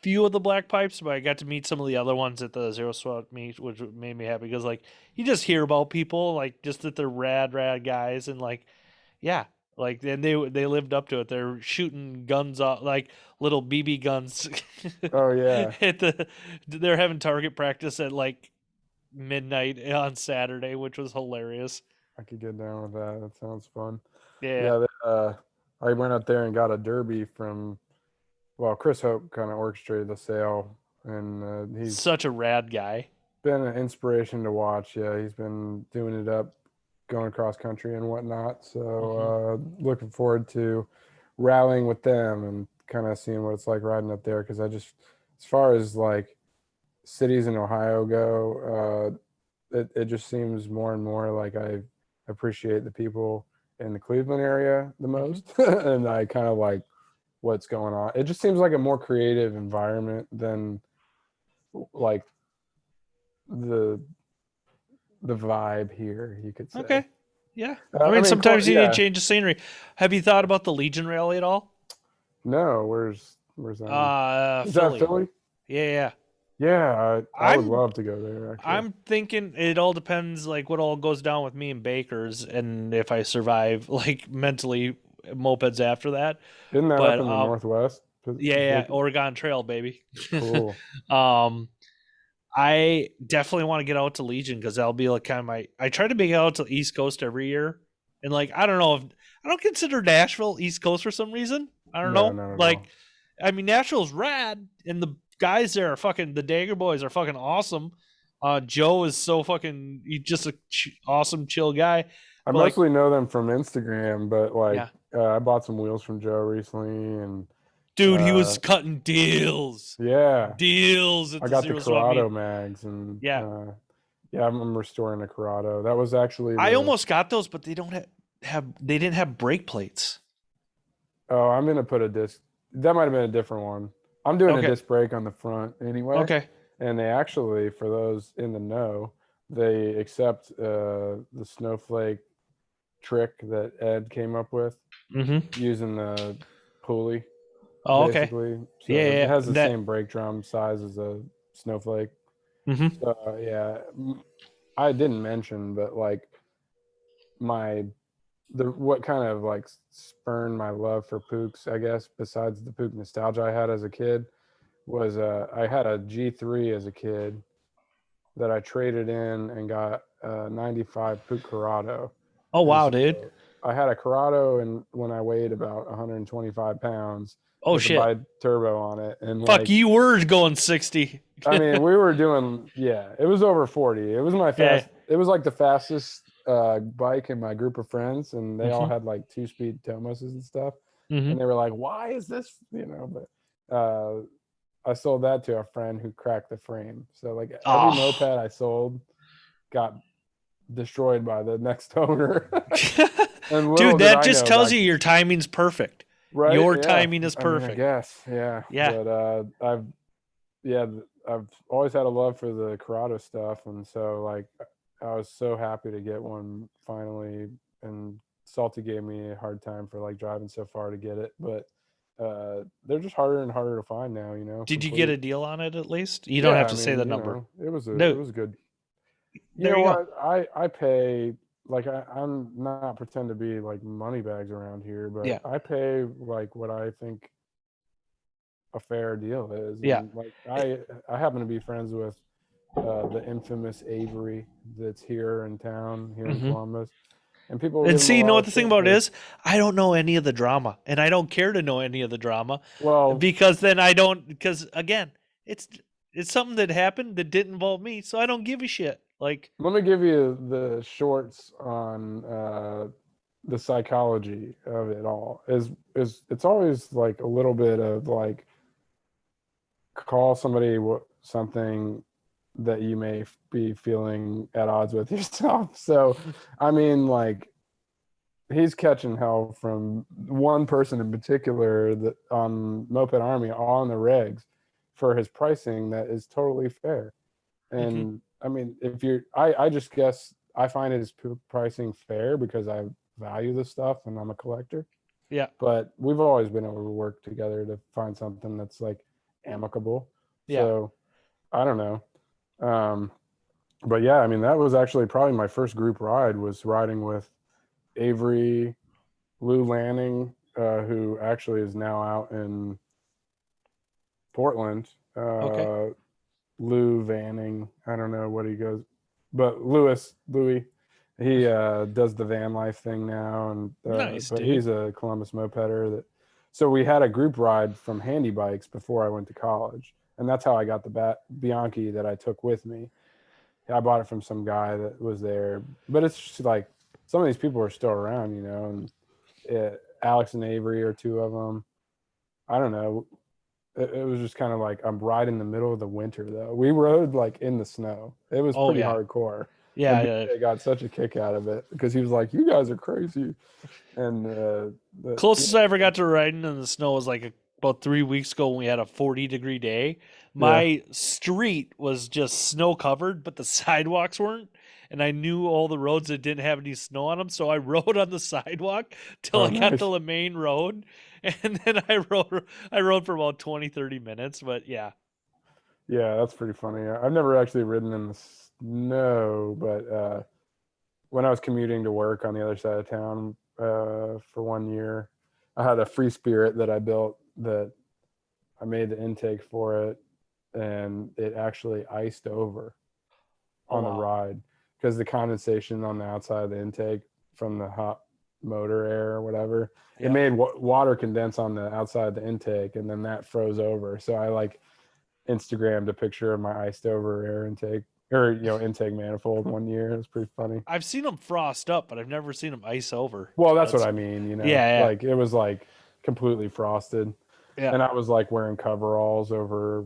few of the black pipes, but I got to meet some of the other ones at the Zero Sweat meet, which made me happy because like you just hear about people like just that they're rad guys and like yeah, like and they lived up to it. They're shooting guns off like little BB guns oh yeah, at they're having target practice at like midnight on Saturday, which was hilarious. I could get down with that. That sounds fun. Yeah, Yeah, I went out there and got a derby from. Well, Chris Hope kind of orchestrated the sale, and he's such a rad guy. been an inspiration to watch. Yeah, he's been doing it up, going cross country and whatnot. Hmm. So looking forward to rallying with them and kind of seeing what it's like riding up there. Because I just, as far as like cities in Ohio go, it just seems more and more like I appreciate the people in the Cleveland area the Hmm. most, and I kind of like what's going on. It just seems like a more creative environment than like the the vibe here, you could say. Okay. Yeah. I I mean, mean, sometimes you need to yeah. change the scenery. Have you thought about the Legion rally at all? No, where's that one? Is that Philly. Philly? Yeah. Yeah, I would I'm love to go there actually. I'm thinking it all depends like what all goes down with me and Baker's and if I survive like mentally mopeds after that. Isn't that up But in the Northwest? yeah, Baker? Oregon Trail, baby. Cool. um I definitely want to get out to Legion because that'll be like kind of my. I try to make it out to East Coast every year, and like I don't know if I don't consider Nashville East Coast for some reason. I don't No, know. not at Like, all. I mean Nashville's rad, and the guys there are fucking. The Dagger Boys are fucking awesome. Joe is so fucking. He's just a awesome, chill guy. I But like, mostly know them from Instagram, but like yeah, I bought some wheels from Joe recently, and dude, he uh, was cutting yeah, deals at I the got the Zero Swap meet. Corrado mags, and Yeah, yeah, I'm restoring a Corrado. That was actually I the. almost got those, but they don't have they didn't have brake plates. Oh, I'm gonna put a disc. That might have been a different one. I'm doing a Okay. disc brake on the front anyway, Okay. and they actually, for those in the know, they accept the snowflake trick that Ed came up with Mm-hmm. using the pulley, Oh, okay. basically. Yeah, So yeah, it yeah. has the That. same brake drum size as a snowflake. Mm-hmm. So yeah, I didn't mention, but like my the what kind of like spurned my love for Pooks, I guess, besides the Pook nostalgia I had as a kid, was I had a G3 as a kid that I traded in and got a 95 Pook Corrado. Oh And wow, so dude. I had a Corrado and when I weighed about 125 pounds Oh with a shit. bi turbo on it. And Fuck, like, you were going 60. I mean, we were doing, yeah, it was over 40. It was my Yeah. it was like the fastest bike in my group of friends. And they all Mm-hmm. had like 2-speed Tomoses and stuff. Mm-hmm. And they were like, why is this, but I sold that to a friend who cracked the frame. So like every moped Oh. I sold got destroyed by the next owner. And little Dude, did that I just know tells back, you your timing's perfect. right? Your Yeah. timing is I mean, I perfect. guess, yeah. Yeah. But yeah, I've always had a love for the Corrado stuff, and so like I was so happy to get one finally. And Salty gave me a hard time for like driving so far to get it, but they're just harder and harder to find now. Did you get Complete. a deal on it at least? You don't Yeah, have I to say the mean, number. it No. was good. You There know you go. what? I pay like I'm not pretend to be like money bags around here, but Yeah. I pay like what I think a fair deal is, Yeah. and like Eh, I happen to be friends with the infamous Avery that's here in town, here in mm-hmm. Columbus, and people And give him see, a you know lot what of the thing shit, about it but is? I don't know any of the drama, and I don't care to know any of the drama well, because then I don't. Because again, it's it's something that happened that didn't involve me, so I don't give a shit. Like, let me give you the shorts on the psychology of it all. Is it's always like a little bit of like call somebody something that you may be feeling at odds with yourself. So, I mean, like he's catching hell from one person in particular that on Moped Army on the regs for his pricing that is totally fair. mhm. And I mean, if you're, I just guess I find his pricing fair because I value the stuff and I'm a collector. Yeah. but we've always been able to work together to find something that's like amicable. Yeah. So I don't know. Um, but yeah, I mean, that was actually probably my first group ride was riding with Avery, Lou Lanning, who actually is now out in Portland. Okay. Lou Vanning, I don't know what he goes, but Louis, he does the van life thing now, and Nice, but dude. he's a Columbus mopeder that. So we had a group ride from Handy Bikes before I went to college, and that's how I got the Bianchi that I took with me. I bought it from some guy that was there, but it's just like some of these people are still around, and Alex and Avery are two of them. I don't know. It was just kind of like I'm right in the middle of the winter though. We rode like in the snow. It was Oh pretty yeah. hardcore, and Yeah. BJ got such a kick out of it because he was like, "You guys are crazy," and Closest I ever got to riding in the snow was like about 3 weeks ago when we had a 40-degree day. yeah, My street was just snow covered, but the sidewalks weren't. And I knew all the roads that didn't have any snow on them, so I rode on the sidewalk till oh I got to nice, the main road, and then I rode for about 20, 30 minutes. But yeah, yeah, that's pretty funny. I've never actually ridden in the snow, but when I was commuting to work on the other side of town for 1 year, I had a free spirit that I built that I made the intake for it, and it actually iced over oh on the wow, ride because the condensation on the outside of the intake from the hot motor air or whatever, it yeah. made water condense on the outside of the intake, and then that froze over. So I like Instagrammed a picture of my iced over air intake or intake manifold 1 year. It was pretty funny. I've seen them frost up, but I've never seen them ice over. Well, that's what That's I mean. yeah, Like it was like completely frosted, yeah, and I was like wearing coveralls over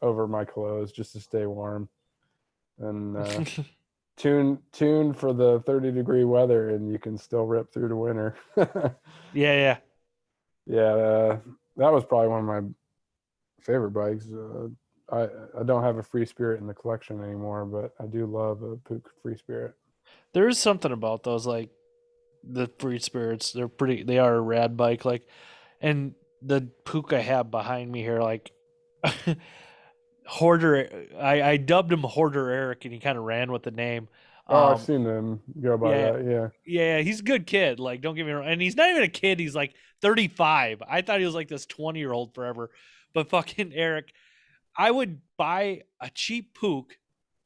my clothes just to stay warm. And yeah. tune for the 30-degree weather, and you can still rip through the winter. Yeah, yeah. Yeah, that was probably one of my favorite bikes. I don't have a free spirit in the collection anymore, but I do love a Pook free spirit. There is something about those, like the free spirits. They are a rad bike, like, and the Pook I have behind me here, like, Hoarder. I dubbed him Hoarder Eric, and he kind of ran with the name. Oh, I've Um, seen them go by yeah, that. Yeah, yeah, he's a good kid. Like, don't get me wrong, and he's not even a kid. He's like 35. I thought he was like this 20-year-old forever, but fucking Eric. I would buy a cheap Pook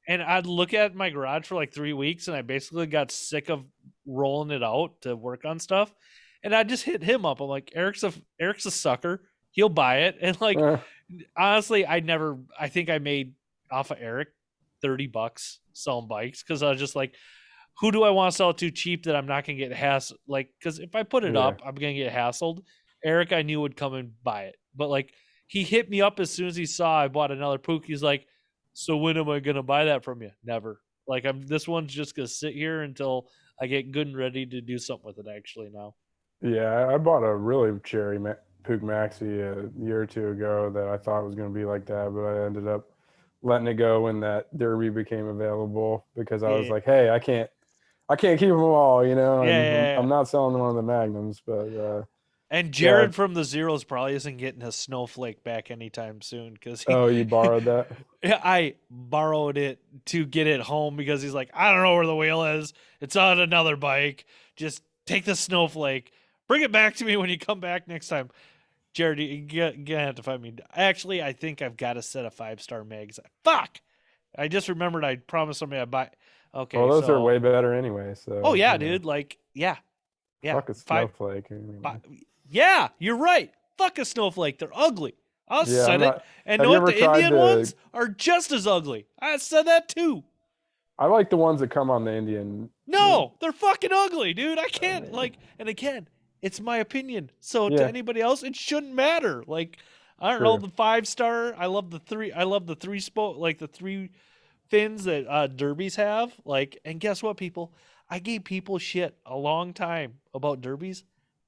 and I'd look at my garage for like 3 weeks, and I basically got sick of rolling it out to work on stuff. And I just hit him up. I'm like, Eric's a sucker. He'll buy it. And like, eh, honestly, I think I made off of Eric $30 selling bikes because I was just like, who do I want to sell it to cheap that I'm not gonna get hassled? Like, because if I put it yeah, up, I'm gonna get hassled. Eric, I knew would come and buy it, but like he hit me up as soon as he saw I bought another Pook. He's like, "So when am I gonna buy that from you?" Never. Like this one's just gonna sit here until I get good and ready to do something with it. Actually, now. yeah. I bought a really cherry Pook Maxi a year or two ago that I thought was going to be like that, but I ended up letting it go when that Derby became available because I was Yeah, like, hey, I can't keep them all, yeah, and yeah, yeah. I'm not selling one of the Magnums, but And yeah. Jared from the Zeros probably isn't getting a snowflake back anytime soon because he Oh, you borrowed that? I borrowed it to get it home because he's like, I don't know where the wheel is. It's on another bike. Just take the snowflake. Bring it back to me when you come back next time. Jared, you're gonna have to find me. Actually, I think I've got a set of 5-star mags. Fuck! I just remembered I promised somebody I'd buy. Well, Okay, those are so way better anyway. oh So yeah, dude. Like yeah, fuck a five, snowflake anyway. five. Yeah, you're right. Fuck a snowflake. They're ugly. I Yeah, I'm said it. not. And Have know you what? ever The tried Indian to? ones are just as ugly. I said that too. I like the ones that come on the Indian. No, they're fucking ugly, dude. I I can't mean, like. And again, it's my opinion. So to yeah, anybody else, it shouldn't matter. Like, I don't know true. the 5-star. I love the three. I love the three like the three fins that derbies have. Like, and guess what, people? I gave people shit a long time about derbies.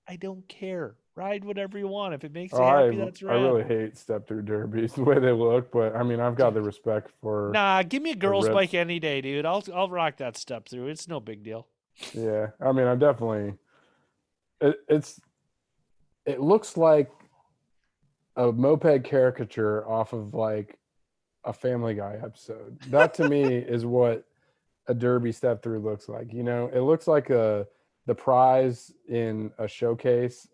I don't care. Ride whatever you want. If it makes Oh, you I happy, that's I rad. really hate step through derbies the way they look, but I mean I've got the respect for Nah, give me a the girl's bike rips. any day, dude. I'll rock that step through. It's no big deal. Yeah, I mean I'm definitely it's it looks like a moped caricature off of like a Family Guy episode. That to me is what a derby step through looks like. You know, it looks like the prize in a showcase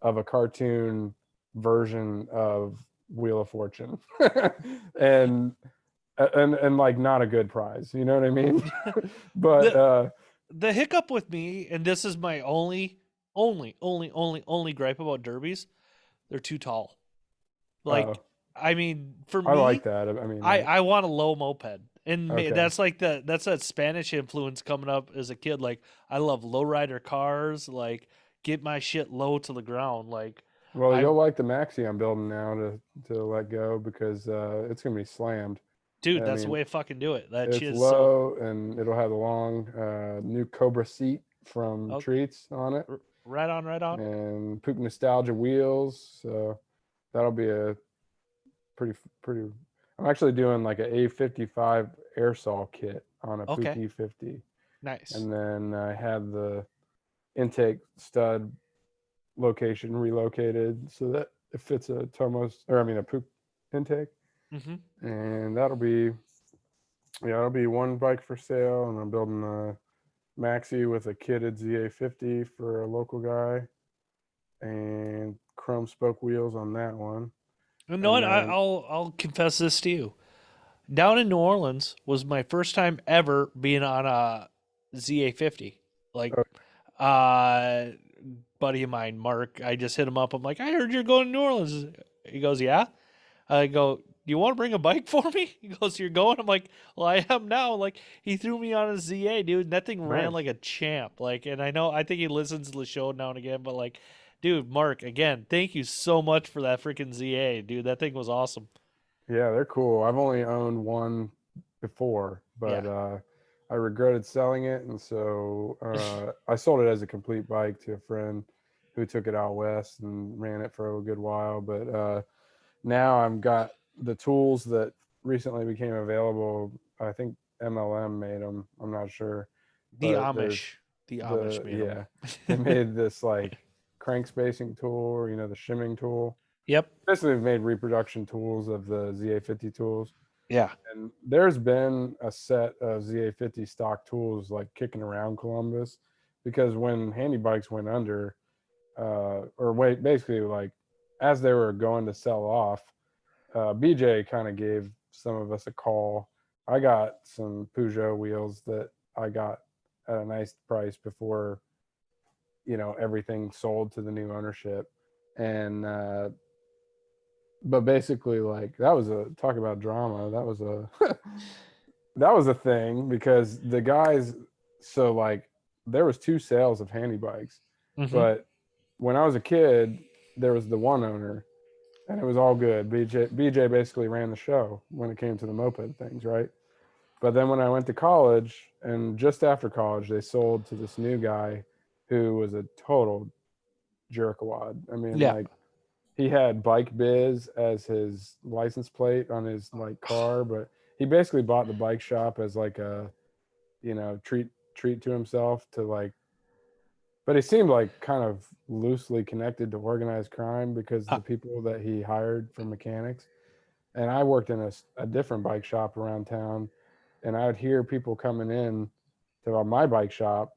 of a cartoon version of Wheel of Fortune. and and like not a good prize, you know what I mean? But The hiccup with me, and this is my only gripe about derbies, they're too tall. uh Like, I mean, for I like me, that. I mean, I want a low moped, and okay. that's like that's that Spanish influence coming up as a kid. Like, I love lowrider cars. Like, get my shit low to the ground. Like, Well, I you'll like the Maxi I'm building now to let go because it's gonna be slammed. dude, I that's the mean, way to fucking do it. That it's shit is so low and it'll have the long new Cobra seat from oh, Treats on it right on, right on. and Poop Nostalgia wheels. So that'll be a pretty. I'm actually doing like a A55 airsaw kit on a Poop Okay, E50, nice. and then I had the intake stud location relocated so that it fits a Tomos, or I mean a Poop intake, Mm-hmm. and that'll be one bike for sale, and I'm building a Maxi with a kitted ZA50 for a local guy, and chrome spoke wheels on that one, You know and what? then I'll confess this to you. Down in New Orleans was my first time ever being on a ZA50. Like, oh, uh, buddy of mine, Mark, I just hit him up. I'm like, I heard you're going to New Orleans. He goes, yeah. I go, do you want to bring a bike for me? He goes, you're going? I'm like, well, I am now. Like, he threw me on a ZA, dude. And that thing ran nice. like a champ. Like, and I think he listens to the show now and again, but like, dude, Mark, again, thank you so much for that freaking ZA, dude. That thing was awesome. Yeah, they're cool. I've only owned one before, but Yeah. I regretted selling it, and so I sold it as a complete bike to a friend who took it out west and ran it for a good while. But now I've got the tools that recently became available. I think MLM made them. I'm not sure, The but there's Amish. The Amish the made them. yeah, they made this like crank spacing tool, the shimming tool. Yep. Basically, they've made reproduction tools of the ZA50 tools. Yeah. And there's been a set of ZA50 stock tools like kicking around Columbus because when handy bikes went under, or wait, basically like as they were going to sell off, BJ kind of gave some of us a call. I got some Peugeot wheels that I got at a nice price before everything sold to the new ownership, and but basically like that was a talk about drama. That was a that was a thing because the guys, so like there was two sales of handy bikes, Mm-hmm. but when I was a kid there was the one owner and it was all good. BJ basically ran the show when it came to the moped things, right? But then when I went to college and just after college they sold to this new guy who was a total jerkwad. I mean, Yeah. like he had Bike Biz as his license plate on his like car, but he basically bought the bike shop as like a treat to himself to like. But he seemed like kind of loosely connected to organized crime because Uh, the people that he hired for mechanics. And I worked in a different bike shop around town, and I would hear people coming in to my bike shop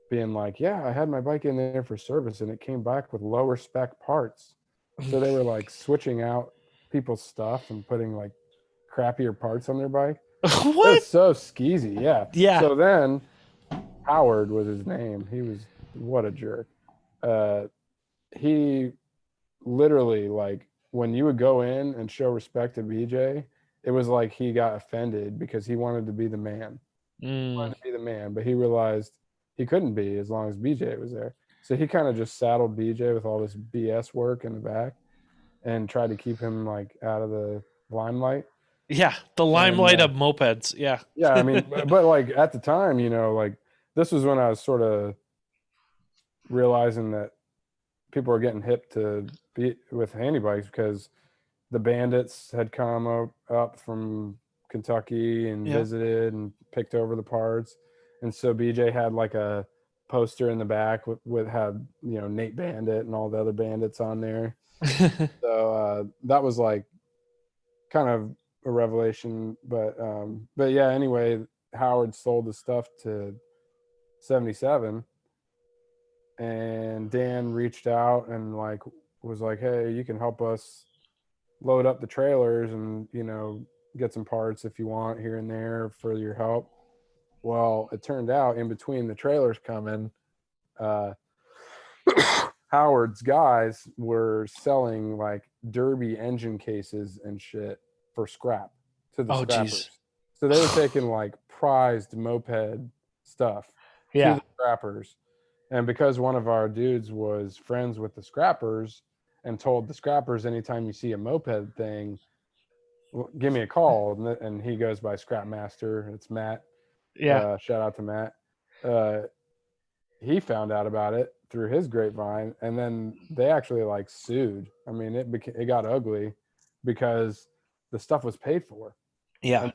being like, "Yeah, I had my bike in there for service, and it came back with lower spec parts." So they were like switching out people's stuff and putting like crappier parts on their bike. It what? was so skeezy, yeah. Yeah. So then Howard was his name. He was what a jerk. Uh, he literally like when you would go in and show respect to BJ, it was like he got offended because he wanted to be the man. Mm. Wanted to be the man, but he realized he couldn't be as long as BJ was there. So he kind of just saddled BJ with all this BS work in the back and tried to keep him like out of the limelight. Yeah. The And limelight of mopeds. Yeah. yeah, I mean, but like at the time, like this was when I was sort of realizing that people were getting hip to be with handy bikes because the bandits had come up from Kentucky and Yeah. visited and picked over the parts. And so BJ had like a poster in the back with had Nate Bandit and all the other bandits on there. So that was like kind of a revelation. But yeah, anyway, Howard sold the stuff to 77, and Dan reached out and like was like, hey, you can help us load up the trailers and get some parts if you want here and there for your help. Well, it turned out in between the trailers coming, Howard's guys were selling like Derby engine cases and shit for scrap to the Oh, scrappers. geez. So they were taking like prized moped stuff to Yeah. the scrappers. And because one of our dudes was friends with the scrappers and told the scrappers, anytime you see a moped thing, give me a call. And he goes by Scrap Master. It's Matt. Yeah. Shout out to Matt. He found out about it through his grapevine, and then they actually like sued. I mean, it got ugly because the stuff was paid for. Yeah. And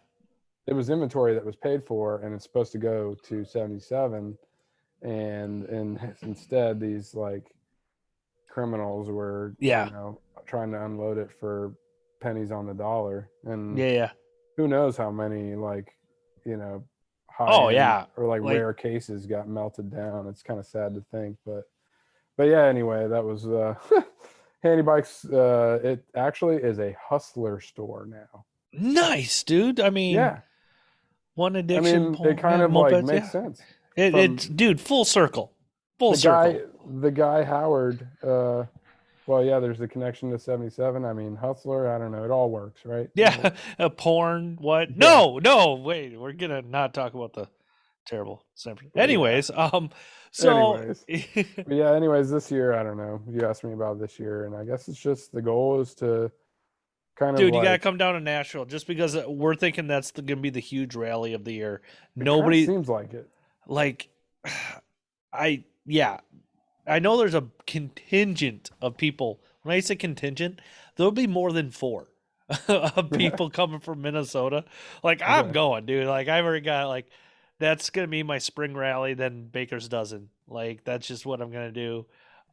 it was inventory that was paid for, and it's supposed to go to 77, and instead these like criminals were trying to unload it for pennies on the dollar. And Yeah. who knows how many like high Oh, yeah. or like rare cases got melted down. It's kind of sad to think, but yeah, anyway, that was Handy Bikes. It actually is a hustler store now. Nice, dude. I mean, Yeah, one I addiction. mean, it kind of like mopeds, makes sense. It's dude, full circle. Full The circle. guy Howard, well, yeah, there's the connection to 77. I mean, hustler, I don't know, it all works, right? Yeah, a porn. What? Yeah. No. Wait, we're gonna not talk about the terrible. Anyways, so Anyways. But yeah, anyways, this year, I don't know. You asked me about this year, and I guess it's just the goal is to kind dude, of you like, gotta come down to Nashville just because we're thinking that's gonna be the huge rally of the year. it kind of Nobody seems like it. like, I know there's a contingent of people. When I say contingent, there'll be more than 4 of people coming from Minnesota. Like, I'm going, dude. Like, I've already got like, that's gonna be my spring rally. Then Baker's dozen. Like, that's just what I'm gonna do.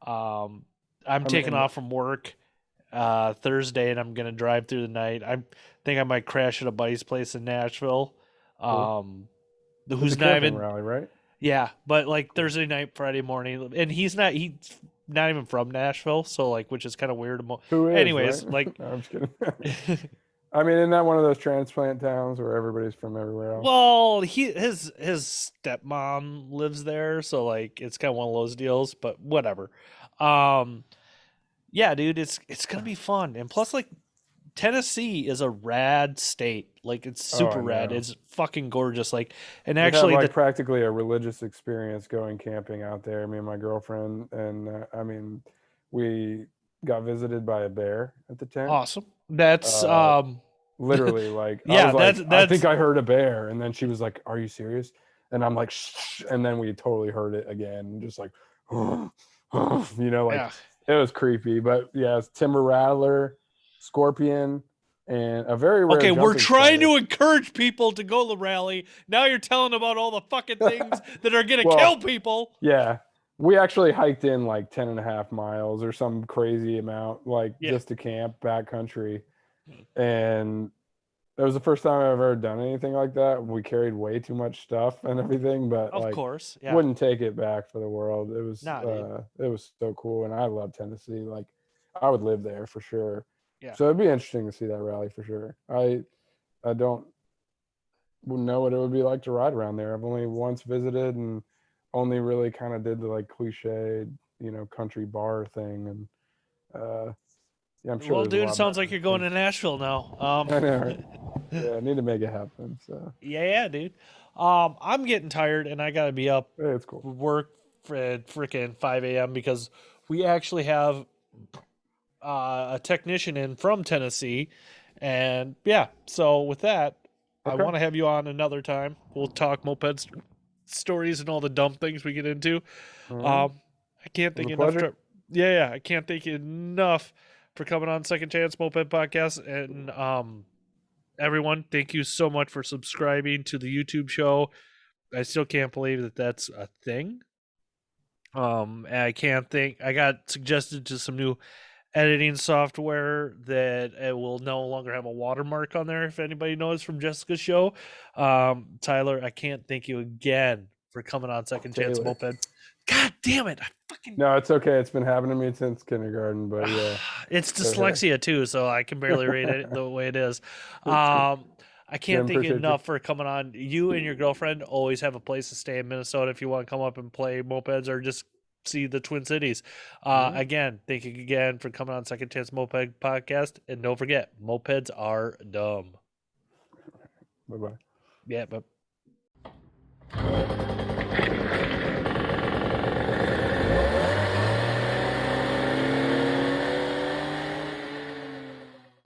I'm taking off from work Thursday, and I'm gonna drive through the night. I think I might crash at a buddy's place in Nashville. Who's a not camping even rally, right? yeah, but like Thursday night, Friday morning, and he's not even from Nashville, so like, which is kind of weird. Who is? Anyways, Right? like, No, I'm just kidding. I mean, isn't that one of those transplant towns where everybody's from everywhere else? well, his stepmom lives there, so like, it's kind of one of those deals. But whatever. Yeah, dude, it's gonna be fun, and plus, like, Tennessee is a rad state. Like, it's super rad. It's fucking gorgeous. Like, and actually, have like practically a religious experience going camping out there. Me and my girlfriend, and I mean, we got visited by a bear at the tent. awesome. That's literally like yeah, I was like, that's I think I heard a bear, and then she was like, "Are you serious?" And I'm like, "Shh," and then we totally heard it again, just like, like it was creepy. But yeah, it's timber rattler, scorpion, and a very rare. Okay, we're trying spider. to encourage people to go to the rally. Now you're telling about all the fucking things that are gonna kill people. Yeah. We actually hiked in like 10 and a half miles or some crazy amount, like just to camp backcountry. And it was the first time I've ever done anything like that. We carried way too much stuff and everything, but of course, wouldn't take it back for the world. It was dude. it was so cool, and I love Tennessee. Like, I would live there for sure. Yeah. So it'd be interesting to see that rally for sure. I don't know what it would be like to ride around there. I've only once visited and only really kind of did the like cliche, country bar thing, and yeah, I'm sure. Well, dude, it sounds like you're going to Nashville now. I know. Right? Yeah, I need to make it happen. So yeah, dude. I'm getting tired, and I gotta be up. Hey, it's cool. Work for freaking 5 a.m. because we actually have a technician in from Tennessee, and yeah. So with that, I want to have you on another time. We'll talk moped stories and all the dumb things we get into. I can't think enough. I can't thank you enough for coming on Second Chance Moped Podcast. And everyone, thank you so much for subscribing to the YouTube show. I still can't believe that that's a thing. And I can't think. I got suggested to some new editing software that it will no longer have a watermark on there. If anybody knows from Jessica's show, Tyler, I can't thank you again for coming on Second Chance Taylor. Moped. God damn it! I fucking No, it's okay. It's been happening to me since kindergarten, but yeah. it's dyslexia too, so I can barely read it the way it is. It's good. I can't Jim, thank you appreciate you. enough for coming on. You and your girlfriend always have a place to stay in Minnesota if you want to come up and play mopeds or just see the Twin Cities. Yeah. Again, thank you again for coming on Second Chance Moped Podcast. And don't forget, mopeds are dumb. Bye bye. Yeah, but